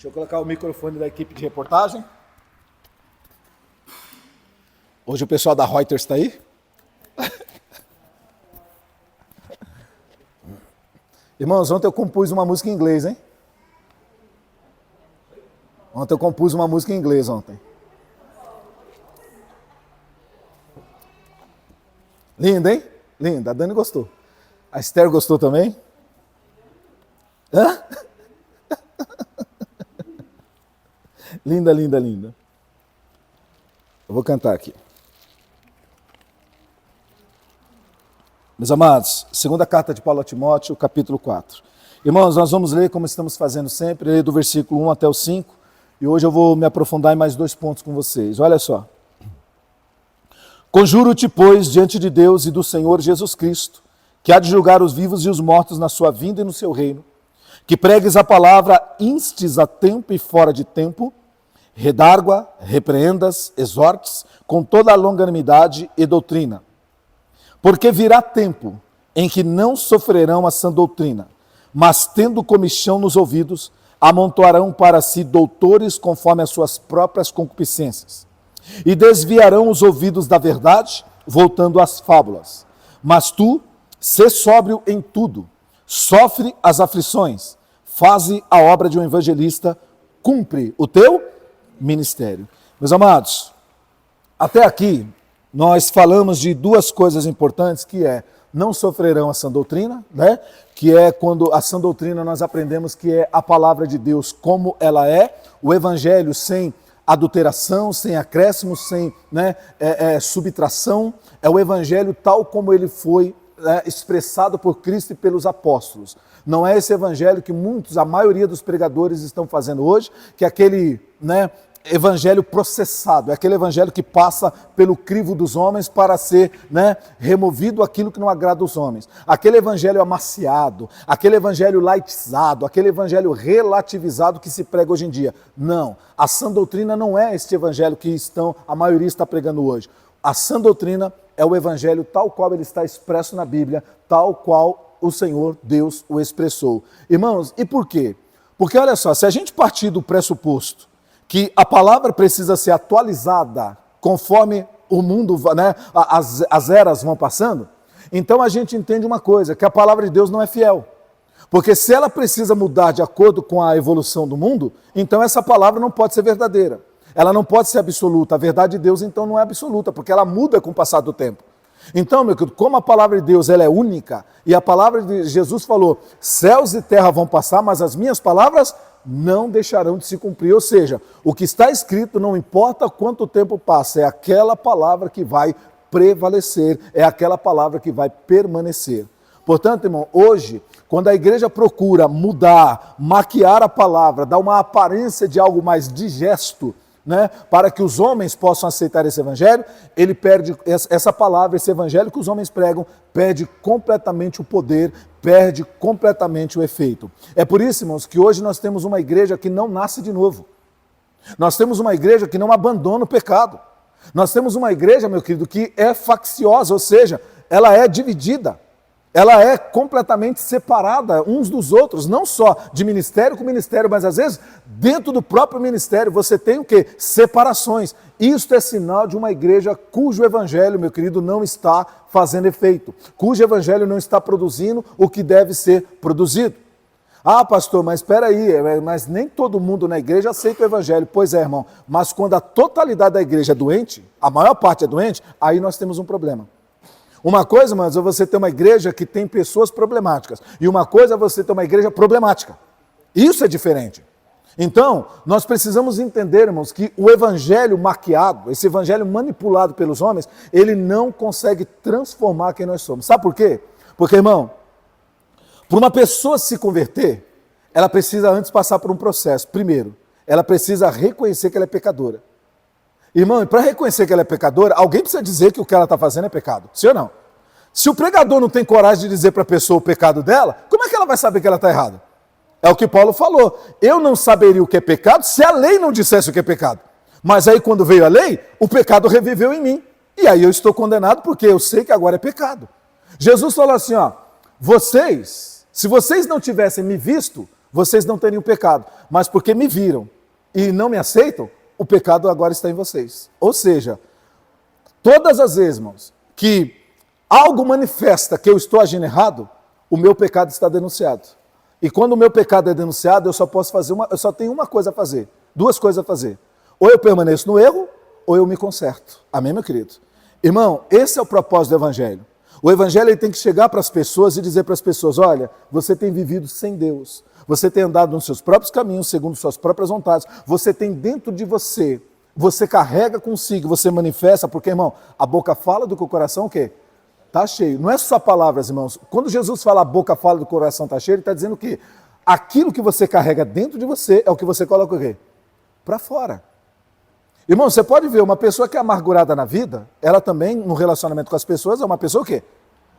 Deixa eu colocar o microfone da equipe de reportagem. Hoje o pessoal da Reuters está aí. Irmãos, ontem eu compus uma música em inglês, hein? Ontem eu compus uma música em inglês ontem. Linda, hein? Linda. A Dani gostou. A Esther gostou também? Hã? Linda, linda, linda. Eu vou cantar aqui. Meus amados, segunda carta de Paulo a Timóteo, capítulo 4. Irmãos, nós vamos ler como estamos fazendo sempre, ler do versículo 1 até o 5, e hoje eu vou me aprofundar em mais 2 pontos com vocês. Olha só. Conjuro-te, pois, diante de Deus e do Senhor Jesus Cristo, que há de julgar os vivos e os mortos na sua vinda e no seu reino, que pregues a palavra, instes a tempo e fora de tempo, redargua, repreendas, exortes, com toda a longanimidade e doutrina. Porque virá tempo em que não sofrerão a sã doutrina, mas tendo comichão nos ouvidos, amontoarão para si doutores conforme as suas próprias concupiscências. E desviarão os ouvidos da verdade, voltando às fábulas. Mas tu, sê sóbrio em tudo, sofre as aflições, faze a obra de um evangelista, cumpre o teu ministério. Meus amados, até aqui nós falamos de 2 coisas importantes, que é, não sofrerão a sã doutrina, né? Que é quando a sã doutrina nós aprendemos que é a palavra de Deus como ela é, o evangelho sem adulteração, sem acréscimo, sem subtração, é o evangelho tal como ele foi expressado por Cristo e pelos apóstolos. Não é esse evangelho que a maioria dos pregadores estão fazendo hoje, que é aquele, evangelho processado, é aquele evangelho que passa pelo crivo dos homens para ser removido aquilo que não agrada os homens. Aquele evangelho amaciado, aquele evangelho laicizado, aquele evangelho relativizado que se prega hoje em dia. Não, a sã doutrina não é este evangelho que a maioria está pregando hoje. A sã doutrina é o evangelho tal qual ele está expresso na Bíblia, tal qual o Senhor Deus o expressou. Irmãos, e por quê? Porque olha só, se a gente partir do pressuposto que a palavra precisa ser atualizada conforme o mundo, as eras vão passando, então a gente entende uma coisa, que a palavra de Deus não é fiel. Porque se ela precisa mudar de acordo com a evolução do mundo, então essa palavra não pode ser verdadeira. Ela não pode ser absoluta. A verdade de Deus, então, não é absoluta, porque ela muda com o passar do tempo. Então, meu querido, como a palavra de Deus ela é única, e a palavra de Jesus falou, céus e terra vão passar, mas as minhas palavras não deixarão de se cumprir. Ou seja, o que está escrito, não importa quanto tempo passa, é aquela palavra que vai prevalecer, é aquela palavra que vai permanecer. Portanto, irmão, hoje, quando a igreja procura mudar, maquiar a palavra, dar uma aparência de algo mais digesto, para que os homens possam aceitar esse evangelho, ele perde essa palavra, esse evangelho que os homens pregam, perde completamente o poder, perde completamente o efeito. É por isso, irmãos, que hoje nós temos uma igreja que não nasce de novo. Nós temos uma igreja que não abandona o pecado. Nós temos uma igreja, meu querido, que é facciosa, ou seja, ela é dividida. Ela é completamente separada uns dos outros, não só de ministério com ministério, mas às vezes dentro do próprio ministério você tem o quê? Separações. Isto é sinal de uma igreja cujo evangelho, meu querido, não está fazendo efeito, cujo evangelho não está produzindo o que deve ser produzido. Ah, pastor, mas espera aí, mas nem todo mundo na igreja aceita o evangelho. Pois é, irmão, mas quando a totalidade da igreja é doente, a maior parte é doente, aí nós temos um problema. Uma coisa, mas é você ter uma igreja que tem pessoas problemáticas. E uma coisa é você ter uma igreja problemática. Isso é diferente. Então, nós precisamos entender, irmãos, que o evangelho maquiado, esse evangelho manipulado pelos homens, ele não consegue transformar quem nós somos. Sabe por quê? Porque, irmão, para uma pessoa se converter, ela precisa antes passar por um processo. Primeiro, ela precisa reconhecer que ela é pecadora. Irmão, para reconhecer que ela é pecadora, alguém precisa dizer que o que ela está fazendo é pecado, sim ou não? Se o pregador não tem coragem de dizer para a pessoa o pecado dela, como é que ela vai saber que ela está errada? É o que Paulo falou, eu não saberia o que é pecado se a lei não dissesse o que é pecado. Mas aí quando veio a lei, o pecado reviveu em mim. E aí eu estou condenado porque eu sei que agora é pecado. Jesus falou assim, se vocês não tivessem me visto, vocês não teriam pecado, mas porque me viram e não me aceitam, o pecado agora está em vocês. Ou seja, todas as vezes, irmãos, que algo manifesta que eu estou agindo errado, o meu pecado está denunciado. E quando o meu pecado é denunciado, eu só tenho uma coisa a fazer, duas coisas a fazer. Ou eu permaneço no erro, ou eu me conserto. Amém, meu querido? Irmão, esse é o propósito do Evangelho. O Evangelho ele tem que chegar para as pessoas e dizer para as pessoas, olha, você tem vivido sem Deus, você tem andado nos seus próprios caminhos, segundo suas próprias vontades, você tem dentro de você, você carrega consigo, você manifesta, porque, irmão, a boca fala do que o coração o quê? Está cheio. Não é só palavras, irmãos. Quando Jesus fala a boca fala do coração está cheio, ele está dizendo que aquilo que você carrega dentro de você é o que você coloca o quê? Para fora. Irmão, você pode ver, uma pessoa que é amargurada na vida, ela também, no relacionamento com as pessoas, é uma pessoa o quê?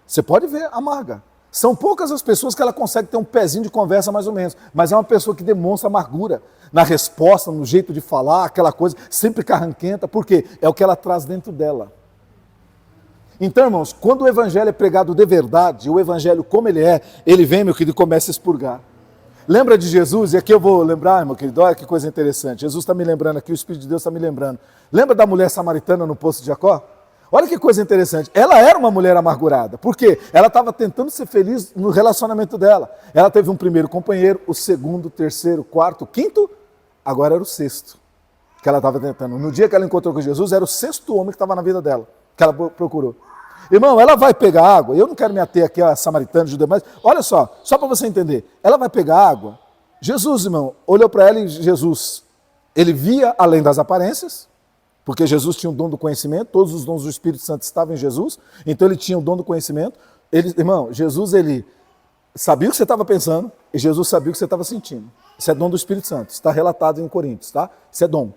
Você pode ver, amarga. São poucas as pessoas que ela consegue ter um pezinho de conversa mais ou menos, mas é uma pessoa que demonstra amargura na resposta, no jeito de falar, aquela coisa sempre carranquenta, porque é o que ela traz dentro dela. Então, irmãos, quando o evangelho é pregado de verdade, o evangelho como ele vem, meu querido, e começa a expurgar. Lembra de Jesus? E aqui eu vou lembrar, meu querido, olha que coisa interessante. Jesus está me lembrando aqui, o Espírito de Deus está me lembrando. Lembra da mulher samaritana no poço de Jacó? Olha que coisa interessante. Ela era uma mulher amargurada. Por quê? Ela estava tentando ser feliz no relacionamento dela. Ela teve um primeiro companheiro, o segundo, terceiro, quarto, quinto, agora era o sexto que ela estava tentando. No dia que ela encontrou com Jesus, era o sexto homem que estava na vida dela, que ela procurou. Irmão, ela vai pegar água, eu não quero me ater aqui a samaritano, judeu, mas olha só para você entender, ela vai pegar água, Jesus, irmão, olhou para ela e Jesus, ele via além das aparências, porque Jesus tinha o dom do conhecimento, todos os dons do Espírito Santo estavam em Jesus, então ele tinha o dom do conhecimento, irmão, Jesus, ele sabia o que você estava pensando, e Jesus sabia o que você estava sentindo, isso é dom do Espírito Santo, está relatado em Coríntios, tá? Isso é dom.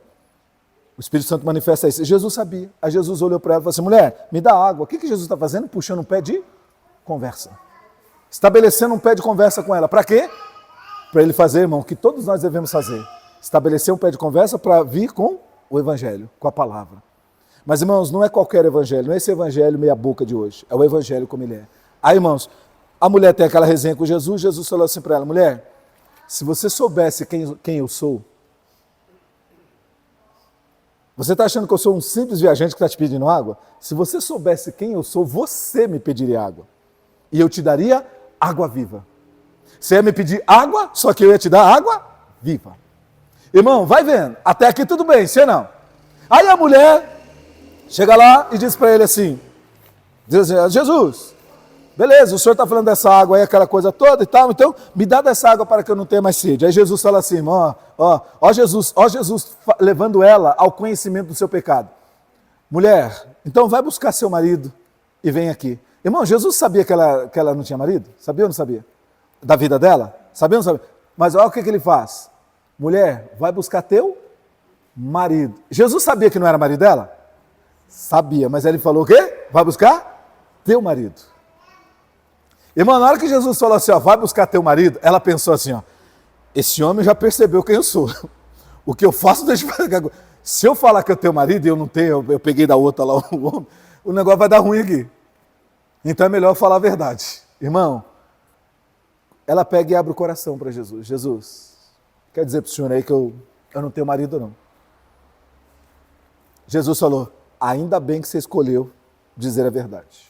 O Espírito Santo manifesta isso. Jesus sabia. Aí Jesus olhou para ela e falou assim, mulher, me dá água. O que Jesus está fazendo? Puxando um pé de conversa. Estabelecendo um pé de conversa com ela. Para quê? Para ele fazer, irmão, o que todos nós devemos fazer. Estabelecer um pé de conversa para vir com o evangelho, com a palavra. Mas, irmãos, não é qualquer evangelho. Não é esse evangelho meia boca de hoje. É o evangelho como ele é. Aí, irmãos, a mulher tem aquela resenha com Jesus. Jesus falou assim para ela, mulher, se você soubesse quem eu sou, você está achando que eu sou um simples viajante que está te pedindo água? Se você soubesse quem eu sou, você me pediria água. E eu te daria água viva. Você ia me pedir água, só que eu ia te dar água viva. Irmão, vai vendo. Até aqui tudo bem, você não. Aí a mulher chega lá e diz para ele assim, diz assim, Jesus, beleza, o senhor está falando dessa água aí, aquela coisa toda e tal, então me dá dessa água para que eu não tenha mais sede. Aí Jesus fala assim, ó Jesus levando ela ao conhecimento do seu pecado. Mulher, então vai buscar seu marido e vem aqui. Irmão, Jesus sabia que ela não tinha marido? Sabia ou não sabia? Da vida dela? Sabia ou não sabia? Mas olha o que ele faz. Mulher, vai buscar teu marido. Jesus sabia que não era marido dela? Sabia, mas ele falou o quê? Vai buscar teu marido. Irmão, na hora que Jesus falou assim, ó, vai buscar teu marido, ela pensou assim, ó, esse homem já percebeu quem eu sou. O que eu faço, deixa eu fazer. Se eu falar que eu tenho marido e eu não tenho, eu peguei da outra lá, o negócio vai dar ruim aqui. Então é melhor eu falar a verdade. Irmão, ela pega e abre o coração para Jesus. Jesus, quer dizer para o senhor aí que eu não tenho marido não. Jesus falou, ainda bem que você escolheu dizer a verdade.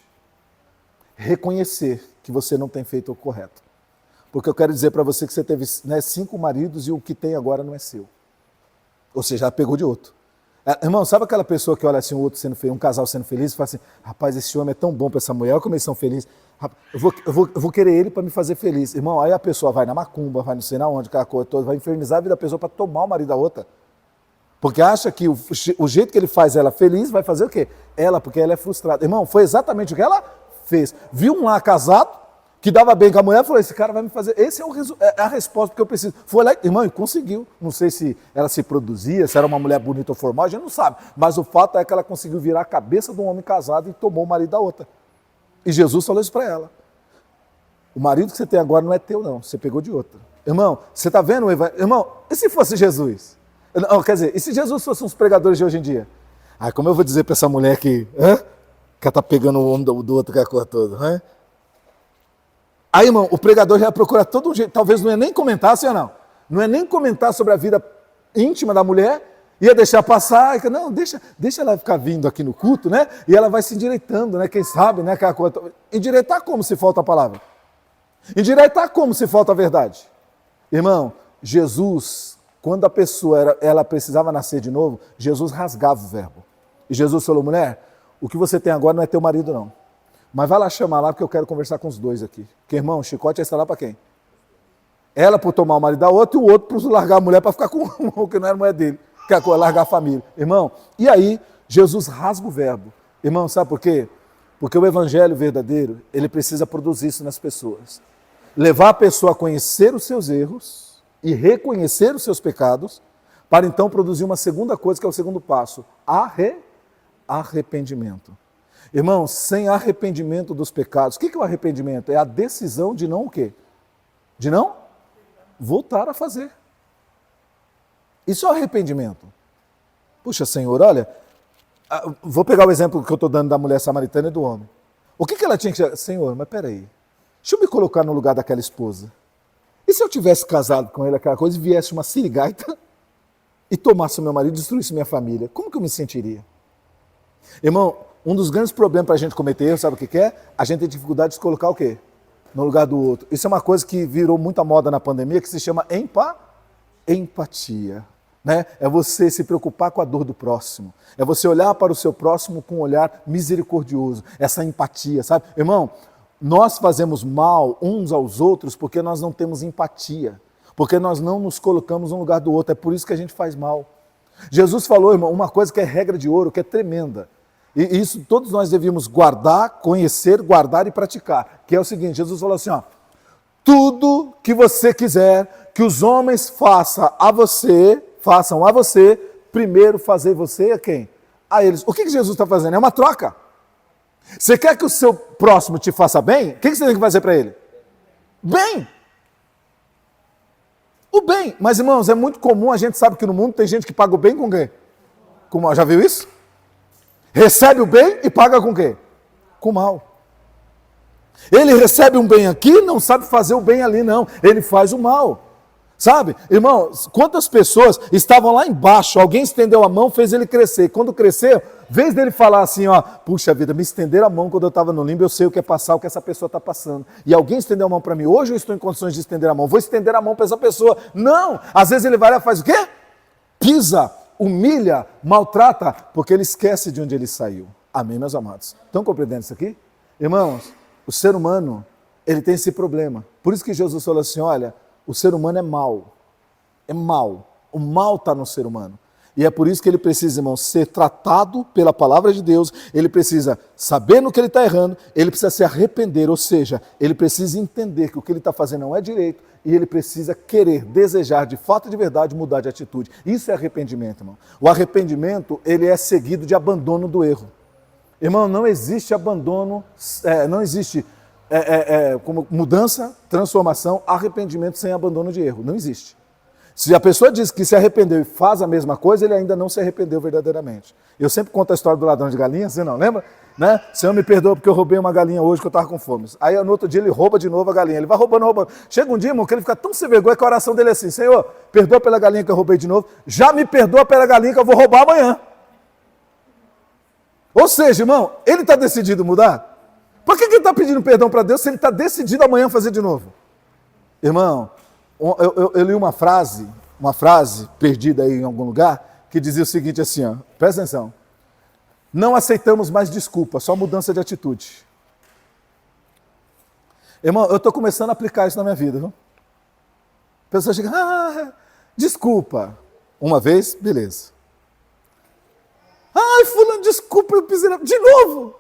Reconhecer que você não tem feito o correto. Porque eu quero dizer para você que você teve 5 maridos e o que tem agora não é seu. Ou seja, ela pegou de outro. Irmão, sabe aquela pessoa que olha assim, o outro sendo feliz, um casal sendo feliz, e fala assim, rapaz, esse homem é tão bom para essa mulher, olha como eles são felizes, eu vou querer ele para me fazer feliz. Irmão, aí a pessoa vai na macumba, vai não sei na onde, aquela coisa toda, vai infernizar a vida da pessoa para tomar o marido da outra. Porque acha que o jeito que ele faz ela feliz, vai fazer o quê? Ela, porque ela é frustrada. Irmão, foi exatamente o que ela fez. Viu um lá casado, que dava bem com a mulher, falou, esse cara vai me fazer, esse é a resposta que eu preciso. Foi lá, irmão, e conseguiu. Não sei se ela se produzia, se era uma mulher bonita ou formal, a gente não sabe. Mas o fato é que ela conseguiu virar a cabeça de um homem casado e tomou o marido da outra. E Jesus falou isso para ela. O marido que você tem agora não é teu não, você pegou de outra. Irmão, você está vendo o evangelho? Irmão, e se fosse Jesus? Não, quer dizer, e se Jesus fosse uns pregadores de hoje em dia? Ah, como eu vou dizer para essa mulher que ela está pegando o homem do outro que é a cor toda, Aí, irmão, o pregador já procura todo um jeito, talvez não ia nem comentar, assim ou não? Não é nem comentar sobre a vida íntima da mulher, ia deixar passar, não, deixa ela ficar vindo aqui no culto, né? E ela vai se endireitando, né? Quem sabe, né? Endireitar como se falta a palavra? Endireitar como se falta a verdade? Irmão, Jesus, quando a pessoa ela precisava nascer de novo, Jesus rasgava o verbo. E Jesus falou, mulher, o que você tem agora não é teu marido não. Mas vai lá chamar lá, porque eu quero conversar com os dois aqui. Porque, irmão, o chicote está lá para quem? Ela por tomar o marido da outra e o outro por largar a mulher para ficar com o que não era mulher dele. Que é largar a família. Irmão, e aí Jesus rasga o verbo. Irmão, sabe por quê? Porque o evangelho verdadeiro, ele precisa produzir isso nas pessoas. Levar a pessoa a conhecer os seus erros e reconhecer os seus pecados, para então produzir uma segunda coisa, que é o segundo passo, arrependimento. Irmão, sem arrependimento dos pecados, o que é o arrependimento? É a decisão de não o quê? De não voltar a fazer. Isso é arrependimento. Puxa, Senhor, olha, vou pegar o exemplo que eu estou dando da mulher samaritana e do homem. O que ela tinha que dizer? Senhor, mas peraí, deixa eu me colocar no lugar daquela esposa. E se eu tivesse casado com ele, aquela coisa, e viesse uma sirigaita e tomasse o meu marido e destruísse minha família, como que eu me sentiria? Irmão, um dos grandes problemas para a gente cometer erro, sabe o que é? A gente tem dificuldade de se colocar o quê? No lugar do outro. Isso é uma coisa que virou muita moda na pandemia, que se chama empatia. Né? É você se preocupar com a dor do próximo. É você olhar para o seu próximo com um olhar misericordioso. Essa empatia, sabe? Irmão, nós fazemos mal uns aos outros porque nós não temos empatia. Porque nós não nos colocamos no lugar do outro. É por isso que a gente faz mal. Jesus falou, irmão, uma coisa que é regra de ouro, que é tremenda. E isso todos nós devíamos guardar, conhecer, guardar e praticar. Que é o seguinte, Jesus falou assim, ó, tudo que você quiser que os homens façam a você, primeiro fazer você a quem? A eles. O que Jesus está fazendo? É uma troca. Você quer que o seu próximo te faça bem? O que você tem que fazer para ele? Bem. O bem. Mas, irmãos, é muito comum, a gente sabe que no mundo tem gente que paga o bem com quem? Com mal. Já viu isso? Recebe o bem e paga com quê? Com mal. Ele recebe um bem aqui, não sabe fazer o bem ali, não. Ele faz o mal. Sabe? Irmão, quantas pessoas estavam lá embaixo, alguém estendeu a mão, fez ele crescer. Quando cresceu, em vez dele falar assim, ó, puxa vida, me estenderam a mão quando eu estava no limbo, eu sei o que é passar, o que essa pessoa está passando. E alguém estendeu a mão para mim, hoje eu estou em condições de estender a mão, vou estender a mão para essa pessoa. Não! Às vezes ele vai lá e faz o quê? Pisa, humilha, maltrata, porque ele esquece de onde ele saiu. Amém, meus amados? Estão compreendendo isso aqui? Irmãos, o ser humano, ele tem esse problema. Por isso que Jesus falou assim, olha, o ser humano é mau. É mau. O mal está no ser humano. E é por isso que ele precisa, irmão, ser tratado pela palavra de Deus, ele precisa saber no que ele está errando, ele precisa se arrepender, ou seja, ele precisa entender que o que ele está fazendo não é direito e ele precisa querer, desejar de fato e de verdade mudar de atitude. Isso é arrependimento, irmão. O arrependimento, ele é seguido de abandono do erro. Irmão, não existe abandono, não existe como mudança, transformação, arrependimento sem abandono de erro. Não existe. Se a pessoa diz que se arrependeu e faz a mesma coisa, ele ainda não se arrependeu verdadeiramente. Eu sempre conto a história do ladrão de galinha, você não lembra? Né? Senhor, me perdoa porque eu roubei uma galinha hoje que eu estava com fome. Aí no outro dia ele rouba de novo a galinha. Ele vai roubando. Chega um dia, irmão, que ele fica tão sem vergonha que a oração dele é assim, Senhor, perdoa pela galinha que eu roubei de novo, já me perdoa pela galinha que eu vou roubar amanhã. Ou seja, irmão, ele está decidido mudar? Por que ele está pedindo perdão para Deus se ele está decidido amanhã fazer de novo? Irmão, eu li uma frase perdida aí em algum lugar, que dizia o seguinte assim, ó, presta atenção, não aceitamos mais desculpa, só mudança de atitude. Irmão, eu estou começando a aplicar isso na minha vida, viu? A pessoa chega, desculpa, uma vez, beleza. Ai, fulano, desculpa, eu pisei de novo.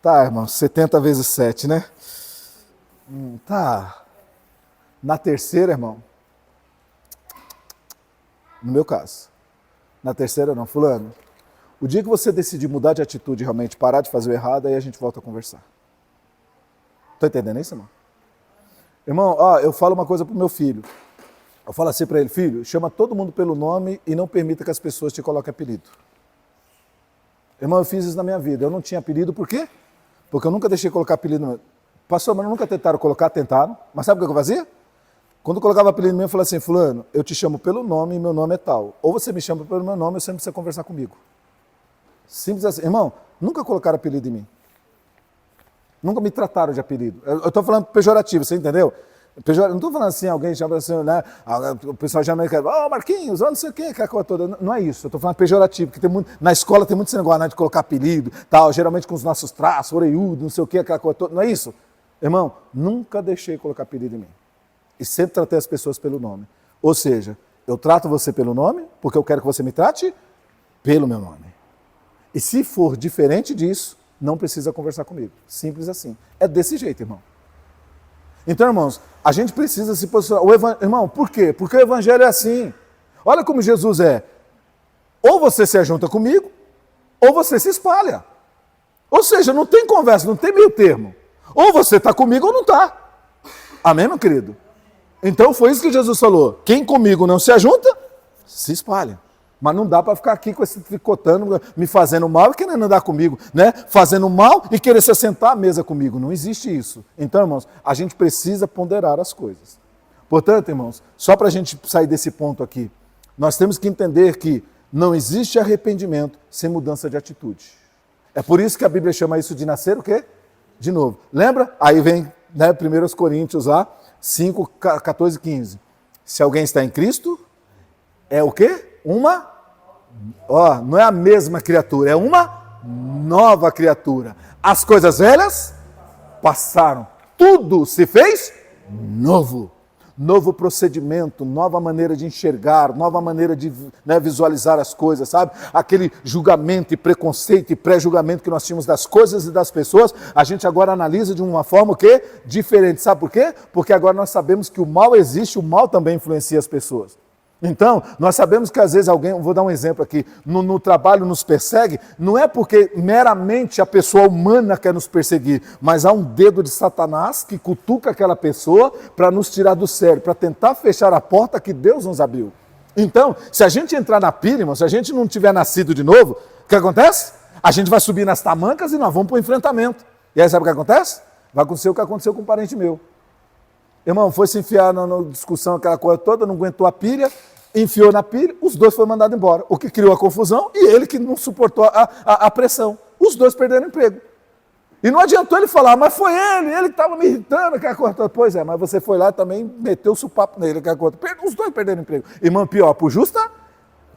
Tá, irmão, 70 vezes 7, né? Tá. Na terceira, irmão, no meu caso, na terceira não, fulano, o dia que você decidir mudar de atitude realmente, parar de fazer o errado, aí a gente volta a conversar. Tá entendendo isso, irmão? Irmão, eu falo uma coisa pro meu filho. Eu falo assim para ele, filho, chama todo mundo pelo nome e não permita que as pessoas te coloquem apelido. Irmão, eu fiz isso na minha vida. Eu não tinha apelido, por quê? Porque eu nunca deixei colocar apelido Pastor, mas nunca tentaram colocar? Tentaram. Mas sabe o que eu fazia? Quando eu colocava apelido meu, eu falava assim, fulano, eu te chamo pelo nome e meu nome é tal. Ou você me chama pelo meu nome, ou você não precisa conversar comigo. Simples assim. Irmão, nunca colocaram apelido em mim. Nunca me trataram de apelido. Eu estou falando pejorativo, você entendeu? Não estou falando assim, alguém chama assim, né? O pessoal chama, Marquinhos, não sei o quê, aquela coisa toda. Não é isso, eu estou falando pejorativo, porque na escola tem muito esse negócio, né, de colocar apelido, tal, geralmente com os nossos traços, orelhudo, não sei o quê, aquela coisa toda. Não é isso? Irmão, nunca deixei colocar apelido em mim. E sempre tratei as pessoas pelo nome. Ou seja, eu trato você pelo nome, porque eu quero que você me trate pelo meu nome. E se for diferente disso, não precisa conversar comigo. Simples assim. É desse jeito, irmão. Então, irmãos, a gente precisa se posicionar. Irmão, por quê? Porque o evangelho é assim. Olha como Jesus é. Ou você se ajunta comigo, ou você se espalha. Ou seja, não tem conversa, não tem meio termo. Ou você está comigo ou não está. Amém, meu querido? Então foi isso que Jesus falou. Quem comigo não se ajunta, se espalha. Mas não dá para ficar aqui com esse tricotando, me fazendo mal e querendo andar comigo, né? Fazendo mal e querer se sentar à mesa comigo. Não existe isso. Então, irmãos, a gente precisa ponderar as coisas. Portanto, irmãos, só para a gente sair desse ponto aqui, nós temos que entender que não existe arrependimento sem mudança de atitude. É por isso que a Bíblia chama isso de nascer o quê? De novo. Lembra? Aí vem, né, 1 Coríntios lá, 5, 14, 15. Se alguém está em Cristo, é o quê? Não é a mesma criatura, é uma nova criatura. As coisas velhas passaram, tudo se fez novo. Novo procedimento, nova maneira de enxergar, nova maneira de, né, visualizar as coisas, sabe? Aquele julgamento e preconceito e pré-julgamento que nós tínhamos das coisas e das pessoas, a gente agora analisa de uma forma o quê? Diferente. Sabe por quê? Porque agora nós sabemos que o mal existe, o mal também influencia as pessoas. Então, nós sabemos que às vezes alguém, vou dar um exemplo aqui, no trabalho nos persegue, não é porque meramente a pessoa humana quer nos perseguir, mas há um dedo de Satanás que cutuca aquela pessoa para nos tirar do sério, para tentar fechar a porta que Deus nos abriu. Então, se a gente entrar na pilha, irmão, se a gente não tiver nascido de novo, o que acontece? A gente vai subir nas tamancas e nós vamos para o enfrentamento. E aí sabe o que acontece? Vai acontecer o que aconteceu com um parente meu. Irmão, foi se enfiar na discussão, aquela coisa toda, não aguentou a pilha, enfiou na pilha, os dois foram mandados embora. O que criou a confusão e ele que não suportou a pressão. Os dois perderam emprego. E não adiantou ele falar, mas foi ele que estava me irritando, aquela coisa toda. Pois é, mas você foi lá e também meteu o supapo nele, aquela coisa. Os dois perderam emprego. Irmão, pior, por justa,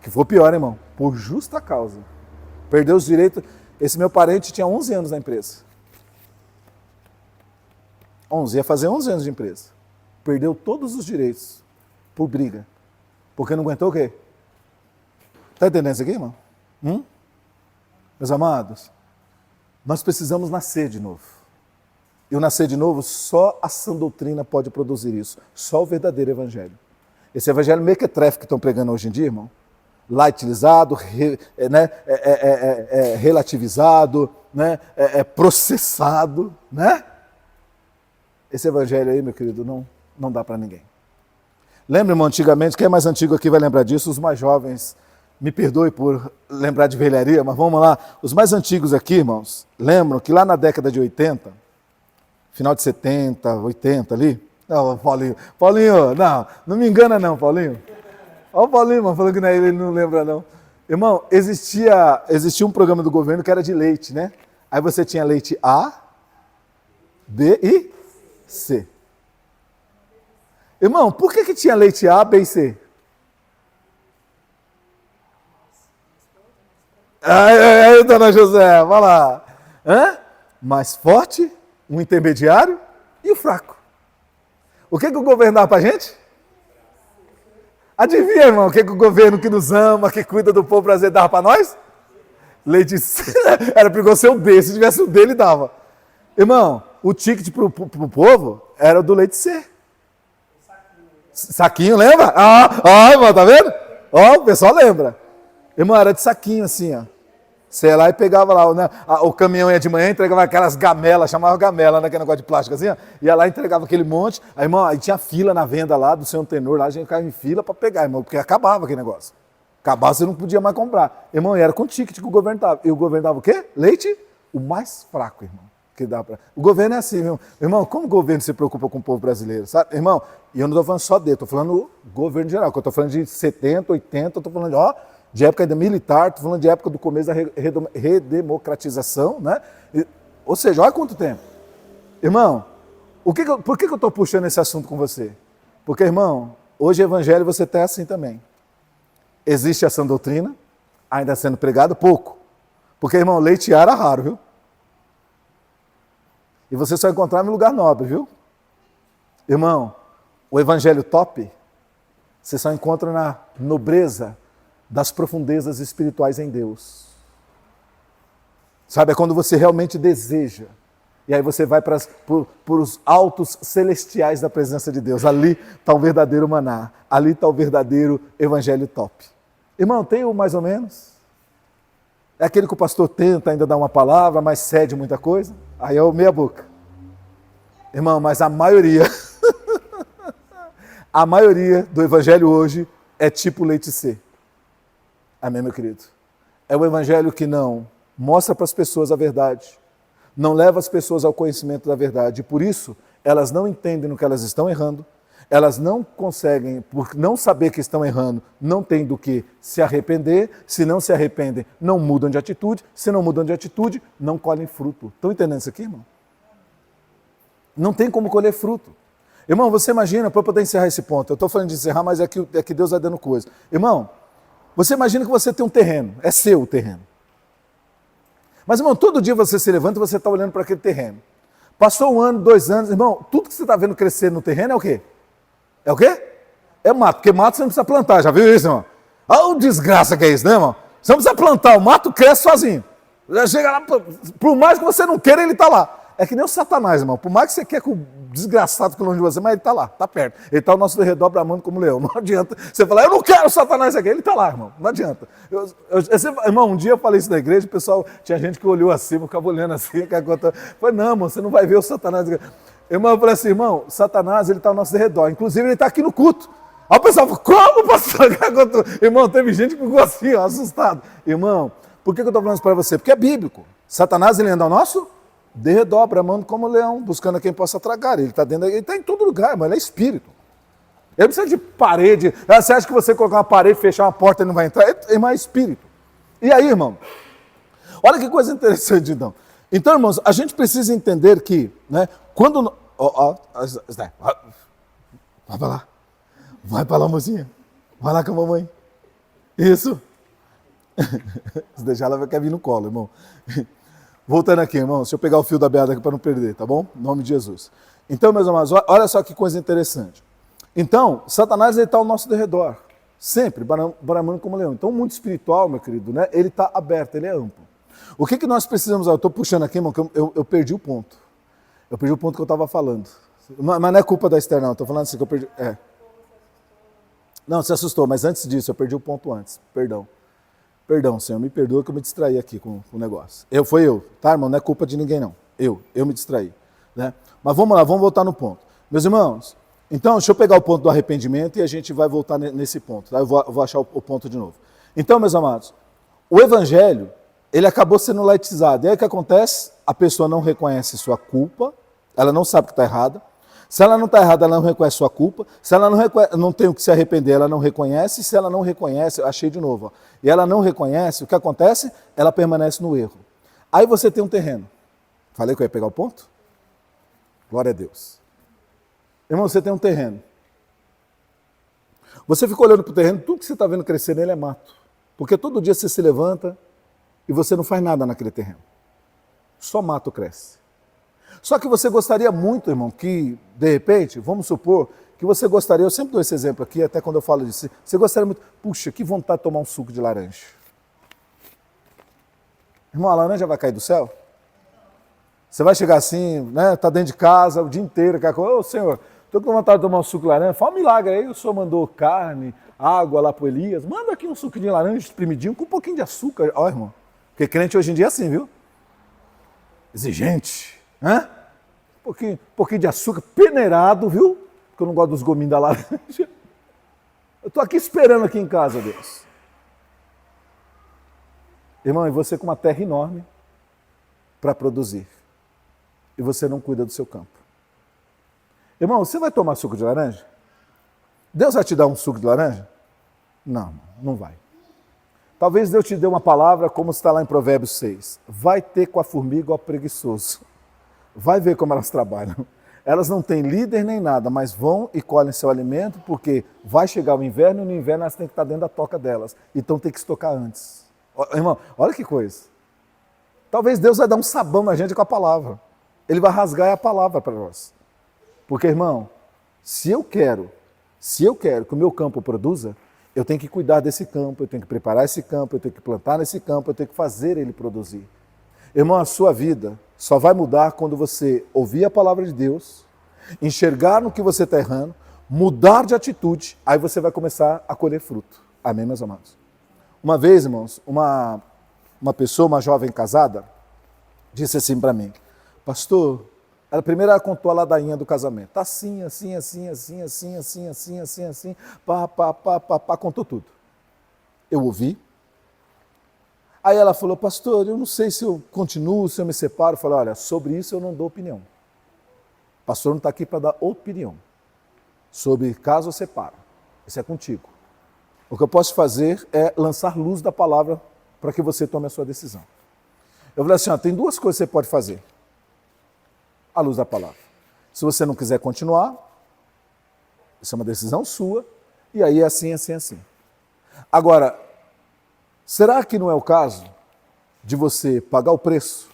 que foi pior, irmão, por justa causa. Perdeu os direitos. Esse meu parente tinha 11 anos na empresa. 11, ia fazer 11 anos de empresa. Perdeu todos os direitos por briga. Porque não aguentou o quê? Está entendendo isso aqui, irmão? Meus amados, nós precisamos nascer de novo. E o nascer de novo, só a sã doutrina pode produzir isso. Só o verdadeiro evangelho. Esse evangelho mequetrefe que estão pregando hoje em dia, irmão, laitilizado, relativizado, né, processado, né? Esse evangelho aí, meu querido, não dá para ninguém. Lembra, irmão, antigamente, quem é mais antigo aqui vai lembrar disso, os mais jovens, me perdoe por lembrar de velharia, mas vamos lá. Os mais antigos aqui, irmãos, lembram que lá na década de 80, final de 70, 80 ali, não, Paulinho, não me engana não, Paulinho. Olha o Paulinho, irmão, falando que não é ele não lembra não. Irmão, existia um programa do governo que era de leite, né? Aí você tinha leite A, B e C. Irmão, por que tinha leite A, B e C? Aí, dona José, vai lá. Mais forte, um intermediário e o fraco. O que o governo dá pra gente? Adivinha, irmão, o que o governo que nos ama, que cuida do povo brasileiro dava para nós? Leite C. Era perigoso ser o B, se tivesse o D ele dava. Irmão, o ticket pro povo era do leite C. Saquinho, lembra? Irmão, tá vendo? O pessoal lembra. Irmão, era de saquinho assim, ó. Você ia lá e pegava lá, né? O caminhão ia de manhã, entregava aquelas gamelas, chamava gamela, né? Aquele negócio de plástico assim, ó. Ia lá e entregava aquele monte. Aí, irmão, aí tinha fila na venda lá do seu tenor, lá a gente ficava em fila para pegar, irmão, porque acabava aquele negócio. Acabava, você não podia mais comprar. Irmão, e era com ticket que o governo dava. E o governo dava o quê? Leite? O mais fraco, irmão. que dá para... O governo é assim, meu irmão, como o governo se preocupa com o povo brasileiro, sabe? Irmão, e eu não estou falando só dele, estou falando do governo geral, que eu estou falando de 70, 80, estou falando de época ainda militar, estou falando de época do começo da redemocratização, né? Ou seja, olha quanto tempo. Irmão, por que eu estou puxando esse assunto com você? Porque, irmão, hoje o evangelho você está assim também. Existe essa doutrina, ainda sendo pregada, pouco. Porque, irmão, leite e ar é raro, viu? E você só encontrar em lugar nobre, viu? Irmão, o evangelho top, você só encontra na nobreza das profundezas espirituais em Deus. Sabe, é quando você realmente deseja. E aí você vai para os altos celestiais da presença de Deus. Ali está o verdadeiro maná. Ali está o verdadeiro evangelho top. Irmão, tem o mais ou menos? É aquele que o pastor tenta ainda dar uma palavra, mas cede muita coisa? Aí é o meia boca. Irmão, mas a maioria, a maioria do evangelho hoje é tipo leite C. Amém, meu querido? É o evangelho que não mostra para as pessoas a verdade, não leva as pessoas ao conhecimento da verdade. E por isso, elas não entendem no que elas estão errando, elas não conseguem, por não saber que estão errando, não tem do que se arrepender. Se não se arrependem, não mudam de atitude. Se não mudam de atitude, não colhem fruto. Estão entendendo isso aqui, irmão? Não tem como colher fruto. Irmão, você imagina, para poder encerrar esse ponto, eu estou falando de encerrar, mas é que Deus vai dando coisa. Irmão, você imagina que você tem um terreno, é seu o terreno. Mas, irmão, todo dia você se levanta e você está olhando para aquele terreno. Passou 1 ano, 2 anos, irmão, tudo que você está vendo crescer no terreno é o quê? É o quê? É mato, porque mato você não precisa plantar, já viu isso, irmão? Olha o desgraça que é isso, né, irmão? Você não precisa plantar, o mato cresce sozinho. Já chega lá, por mais que você não queira, ele está lá. É que nem o Satanás, irmão. Por mais que você quer que o desgraçado fique longe de você, mas ele está lá, está perto. Ele está ao nosso redor bramando como leão. Não adianta você falar, eu não quero o Satanás aqui. Ele está lá, irmão. Não adianta. Irmão, um dia eu falei isso na igreja, o pessoal, tinha gente que olhou assim, eu ficava olhando assim. Eu falei, não, irmão, você não vai ver o Satanás. Irmão, eu falei assim, irmão, Satanás, ele está ao nosso redor. Inclusive, ele está aqui no culto. Aí o pessoal falou, como, pastor? Irmão, teve gente que ficou assim, ó, assustado. Irmão, por que eu estou falando isso para você? Porque é bíblico. Satanás, ele anda ao nosso derredor, bramando como leão, buscando a quem possa tragar. Ele está dentro, ele está em todo lugar, mas ele é espírito. Ele não precisa de parede. Você acha que você colocar uma parede, fechar uma porta, ele não vai entrar? Irmão, é espírito. E aí, irmão, olha que coisa interessante, então. Então, irmãos, a gente precisa entender que, né, quando... vai para lá. Vai para lá, mocinha. Vai lá com a mamãe. Isso. Se deixar, ela vai querer vir no colo, irmão. Voltando aqui, irmão, deixa eu pegar o fio da beada aqui para não perder, tá bom? Em nome de Jesus. Então, meus amados, olha só que coisa interessante. Então, Satanás está ao nosso derredor, sempre, bramando como leão. Então, o mundo espiritual, meu querido, né, ele está aberto, ele é amplo. O que nós precisamos... Eu estou puxando aqui, irmão, que eu perdi o ponto. Eu perdi o ponto que eu estava falando. Mas não é culpa da Esther, não. Estou falando assim que eu perdi... Não, se assustou, mas antes disso, eu perdi o ponto antes. Perdão. Perdão, Senhor, me perdoa que eu me distraí aqui com o negócio. Foi eu, tá, irmão? Não é culpa de ninguém, não. Eu me distraí. Né? Mas vamos lá, vamos voltar no ponto. Meus irmãos, então, deixa eu pegar o ponto do arrependimento e a gente vai voltar nesse ponto. Tá? Eu vou achar o ponto de novo. Então, meus amados, o evangelho, ele acabou sendo laicizado. E aí o que acontece? A pessoa não reconhece sua culpa, ela não sabe que está errada. Se ela não está errada, ela não reconhece sua culpa. Se ela não tem o que se arrepender, ela não reconhece. Se ela não reconhece, eu achei de novo, ó, e ela não reconhece, o que acontece? Ela permanece no erro. Aí você tem um terreno. Falei que eu ia pegar o ponto? Glória a Deus. Irmão, você tem um terreno. Você fica olhando para o terreno, tudo que você está vendo crescer nele é mato. Porque todo dia você se levanta e você não faz nada naquele terreno. Só mato cresce. Só que você gostaria muito, irmão, que, de repente, vamos supor, que você gostaria, eu sempre dou esse exemplo aqui, até quando eu falo disso, você gostaria muito, puxa, que vontade de tomar um suco de laranja. Irmão, a laranja vai cair do céu? Você vai chegar assim, né, tá dentro de casa o dia inteiro, ô Senhor, estou com vontade de tomar um suco de laranja, fala um milagre aí, o Senhor mandou carne, água lá para Elias, manda aqui um suco de laranja espremidinho com um pouquinho de açúcar. Ó, irmão, porque crente hoje em dia é assim, viu? Exigente, né? Um pouquinho de açúcar peneirado, viu? Porque eu não gosto dos gominhos da laranja. Eu estou aqui esperando aqui em casa, Deus. Irmão, e você com uma terra enorme para produzir. e você não cuida do seu campo. Irmão, você vai tomar suco de laranja? Deus vai te dar um suco de laranja? Não, não vai. Talvez Deus te dê uma palavra como está lá em Provérbios 6. Vai ter com a formiga o preguiçoso. Vai ver como elas trabalham. Elas não têm líder nem nada, mas vão e colhem seu alimento, porque vai chegar o inverno e no inverno elas têm que estar dentro da toca delas. Então tem que estocar antes. Irmão, olha que coisa. Talvez Deus vai dar um sabão na gente com a palavra. Ele vai rasgar a palavra para nós. Porque, irmão, se eu quero que o meu campo produza, eu tenho que cuidar desse campo, eu tenho que preparar esse campo, eu tenho que plantar nesse campo, eu tenho que fazer ele produzir. Irmão, a sua vida só vai mudar quando você ouvir a palavra de Deus, enxergar no que você está errando, mudar de atitude, aí você vai começar a colher fruto. Amém, meus amados? Uma vez, irmãos, uma pessoa, uma jovem casada, disse assim para mim, pastor, ela primeiro contou a ladainha do casamento. Tá assim, pá, contou tudo. Eu ouvi. Aí ela falou, pastor, eu não sei se eu continuo, se eu me separo. Eu falei, olha, sobre isso eu não dou opinião. O pastor não está aqui para dar opinião. Sobre caso eu separo. Isso é contigo. O que eu posso fazer é lançar luz da palavra para que você tome a sua decisão. Eu falei assim, ó, tem duas coisas que você pode fazer. À luz da palavra. Se você não quiser continuar, isso é uma decisão sua, e aí é assim. Agora, será que não é o caso de você pagar o preço,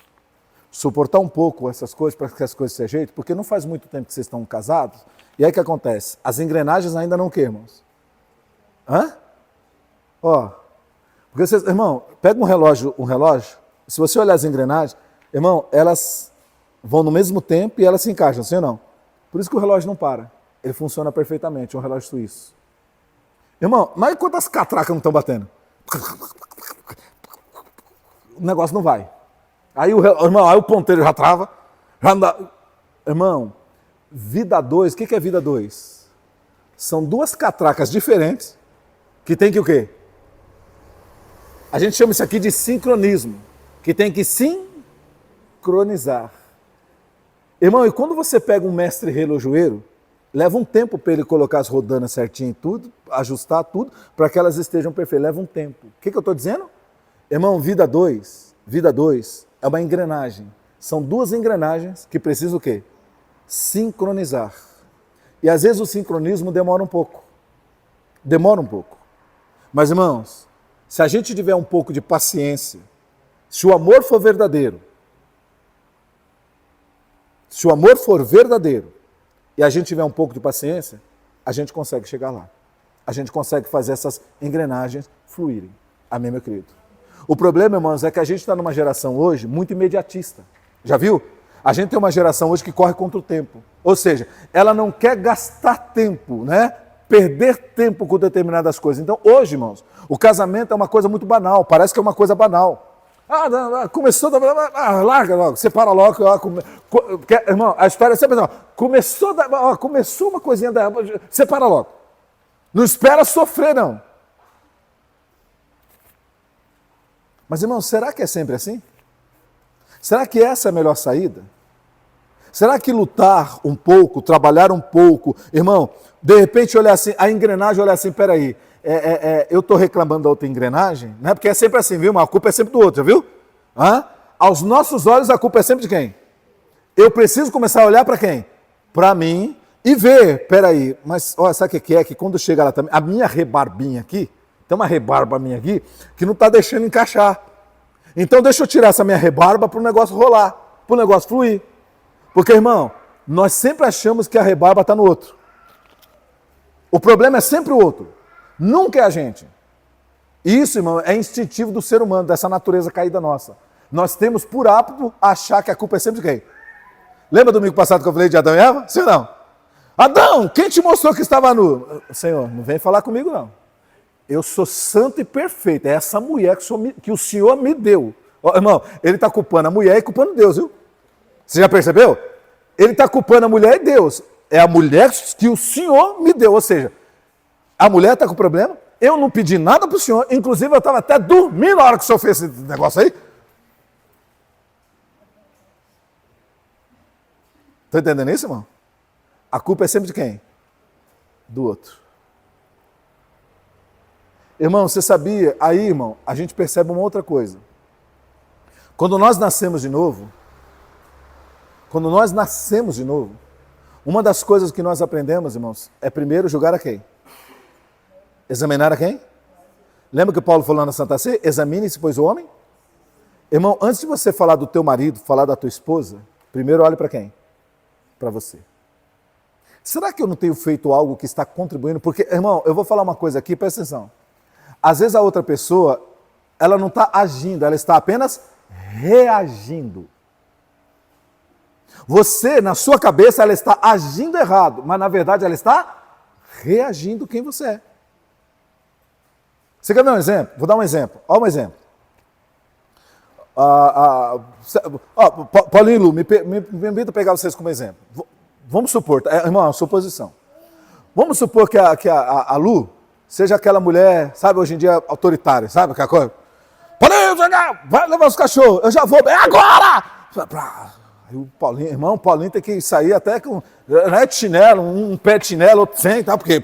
suportar um pouco essas coisas para que as coisas se ajeitem? Porque não faz muito tempo que vocês estão casados, e aí o que acontece? As engrenagens ainda não queimam. Hã? Ó, porque vocês, irmão, pega um relógio, se você olhar as engrenagens, irmão, elas vão no mesmo tempo e elas se encaixam, sim ou não? Por isso que o relógio não para. Ele funciona perfeitamente, é um relógio suíço. Irmão, mas quantas catracas não estão batendo? O negócio não vai. Aí o ponteiro já trava. Já dá. Irmão, vida 2, o que é vida 2? São duas catracas diferentes que tem que o quê? A gente chama isso aqui de sincronismo, que tem que sincronizar. Irmão, e quando você pega um mestre relojoeiro, leva um tempo para ele colocar as rodanas certinho e tudo, ajustar tudo, para que elas estejam perfeitas. Leva um tempo. O que eu estou dizendo? Irmão, vida 2 é uma engrenagem. São duas engrenagens que precisam o quê? Sincronizar. E às vezes o sincronismo demora um pouco. Mas, irmãos, se a gente tiver um pouco de paciência, se o amor for verdadeiro, e a gente tiver um pouco de paciência, a gente consegue chegar lá. A gente consegue fazer essas engrenagens fluírem. Amém, meu querido? O problema, irmãos, é que a gente está numa geração hoje muito imediatista. Já viu? A gente tem uma geração hoje que corre contra o tempo. Ou seja, ela não quer gastar tempo, né? Perder tempo com determinadas coisas. Então, hoje, irmãos, o casamento é uma coisa muito banal. Parece que é uma coisa banal. Começou, larga logo, separa logo. Irmão, a história é sempre assim, começou uma coisinha, separa logo. Não espera sofrer, não. Mas, irmão, será que é sempre assim? Será que essa é a melhor saída? Será que lutar um pouco, trabalhar um pouco, irmão, de repente olhar assim, a engrenagem olhar assim, peraí, eu estou reclamando da outra engrenagem, né? Porque é sempre assim, viu? Mas a culpa é sempre do outro, viu? Aos nossos olhos a culpa é sempre de quem? Eu preciso começar a olhar para quem? Para mim e ver, peraí, mas olha, sabe o que é? Que quando chega lá também, a minha rebarbinha aqui, tem uma rebarba minha aqui, que não está deixando encaixar. Então deixa eu tirar essa minha rebarba para o negócio rolar, para o negócio fluir. Porque, irmão, nós sempre achamos que a rebarba está no outro. O problema é sempre o outro. Nunca é a gente. Isso, irmão, é instintivo do ser humano, dessa natureza caída nossa. Nós temos por hábito achar que a culpa é sempre de quem? Lembra do domingo passado que eu falei de Adão e Eva? Sim ou não? Adão, quem te mostrou que estava nu? Senhor, não vem falar comigo não. Eu sou santo e perfeito. É essa mulher que o Senhor me deu. Irmão, ele está culpando a mulher e culpando Deus, viu? Você já percebeu? Ele está culpando a mulher e Deus. É a mulher que o Senhor me deu. Ou seja, a mulher está com problema, eu não pedi nada para o Senhor, inclusive eu estava até dormindo na hora que o Senhor fez esse negócio aí. Está entendendo isso, irmão? A culpa é sempre de quem? Do outro. Irmão, você sabia? Aí, irmão, a gente percebe uma outra coisa. Quando nós nascemos de novo, uma das coisas que nós aprendemos, irmãos, é primeiro julgar a quem? Examinar a quem? Lembra que Paulo falou na Santa Ceia? Examine-se, pois, o homem. Irmão, antes de você falar do teu marido, falar da tua esposa, primeiro olhe para quem? Para você. Será que eu não tenho feito algo que está contribuindo? Porque, irmão, eu vou falar uma coisa aqui, presta atenção. Às vezes a outra pessoa, ela não está agindo, ela está apenas reagindo. Você, na sua cabeça, ela está agindo errado, mas na verdade ela está reagindo quem você é. Você quer ver um exemplo? Vou dar um exemplo. Olha um exemplo. Paulinho e Lu, me permita pegar vocês como exemplo. Vamos supor, irmão, é uma suposição. Vamos supor que a Lu seja aquela mulher, sabe, hoje em dia autoritária, sabe aquela coisa? Paulinho, vai levar os cachorros, eu já vou, é agora! Aí o Paulinho, irmão, o Paulinho tem que sair até com de chinelo, um pé de chinelo, outro sem, tá? Porque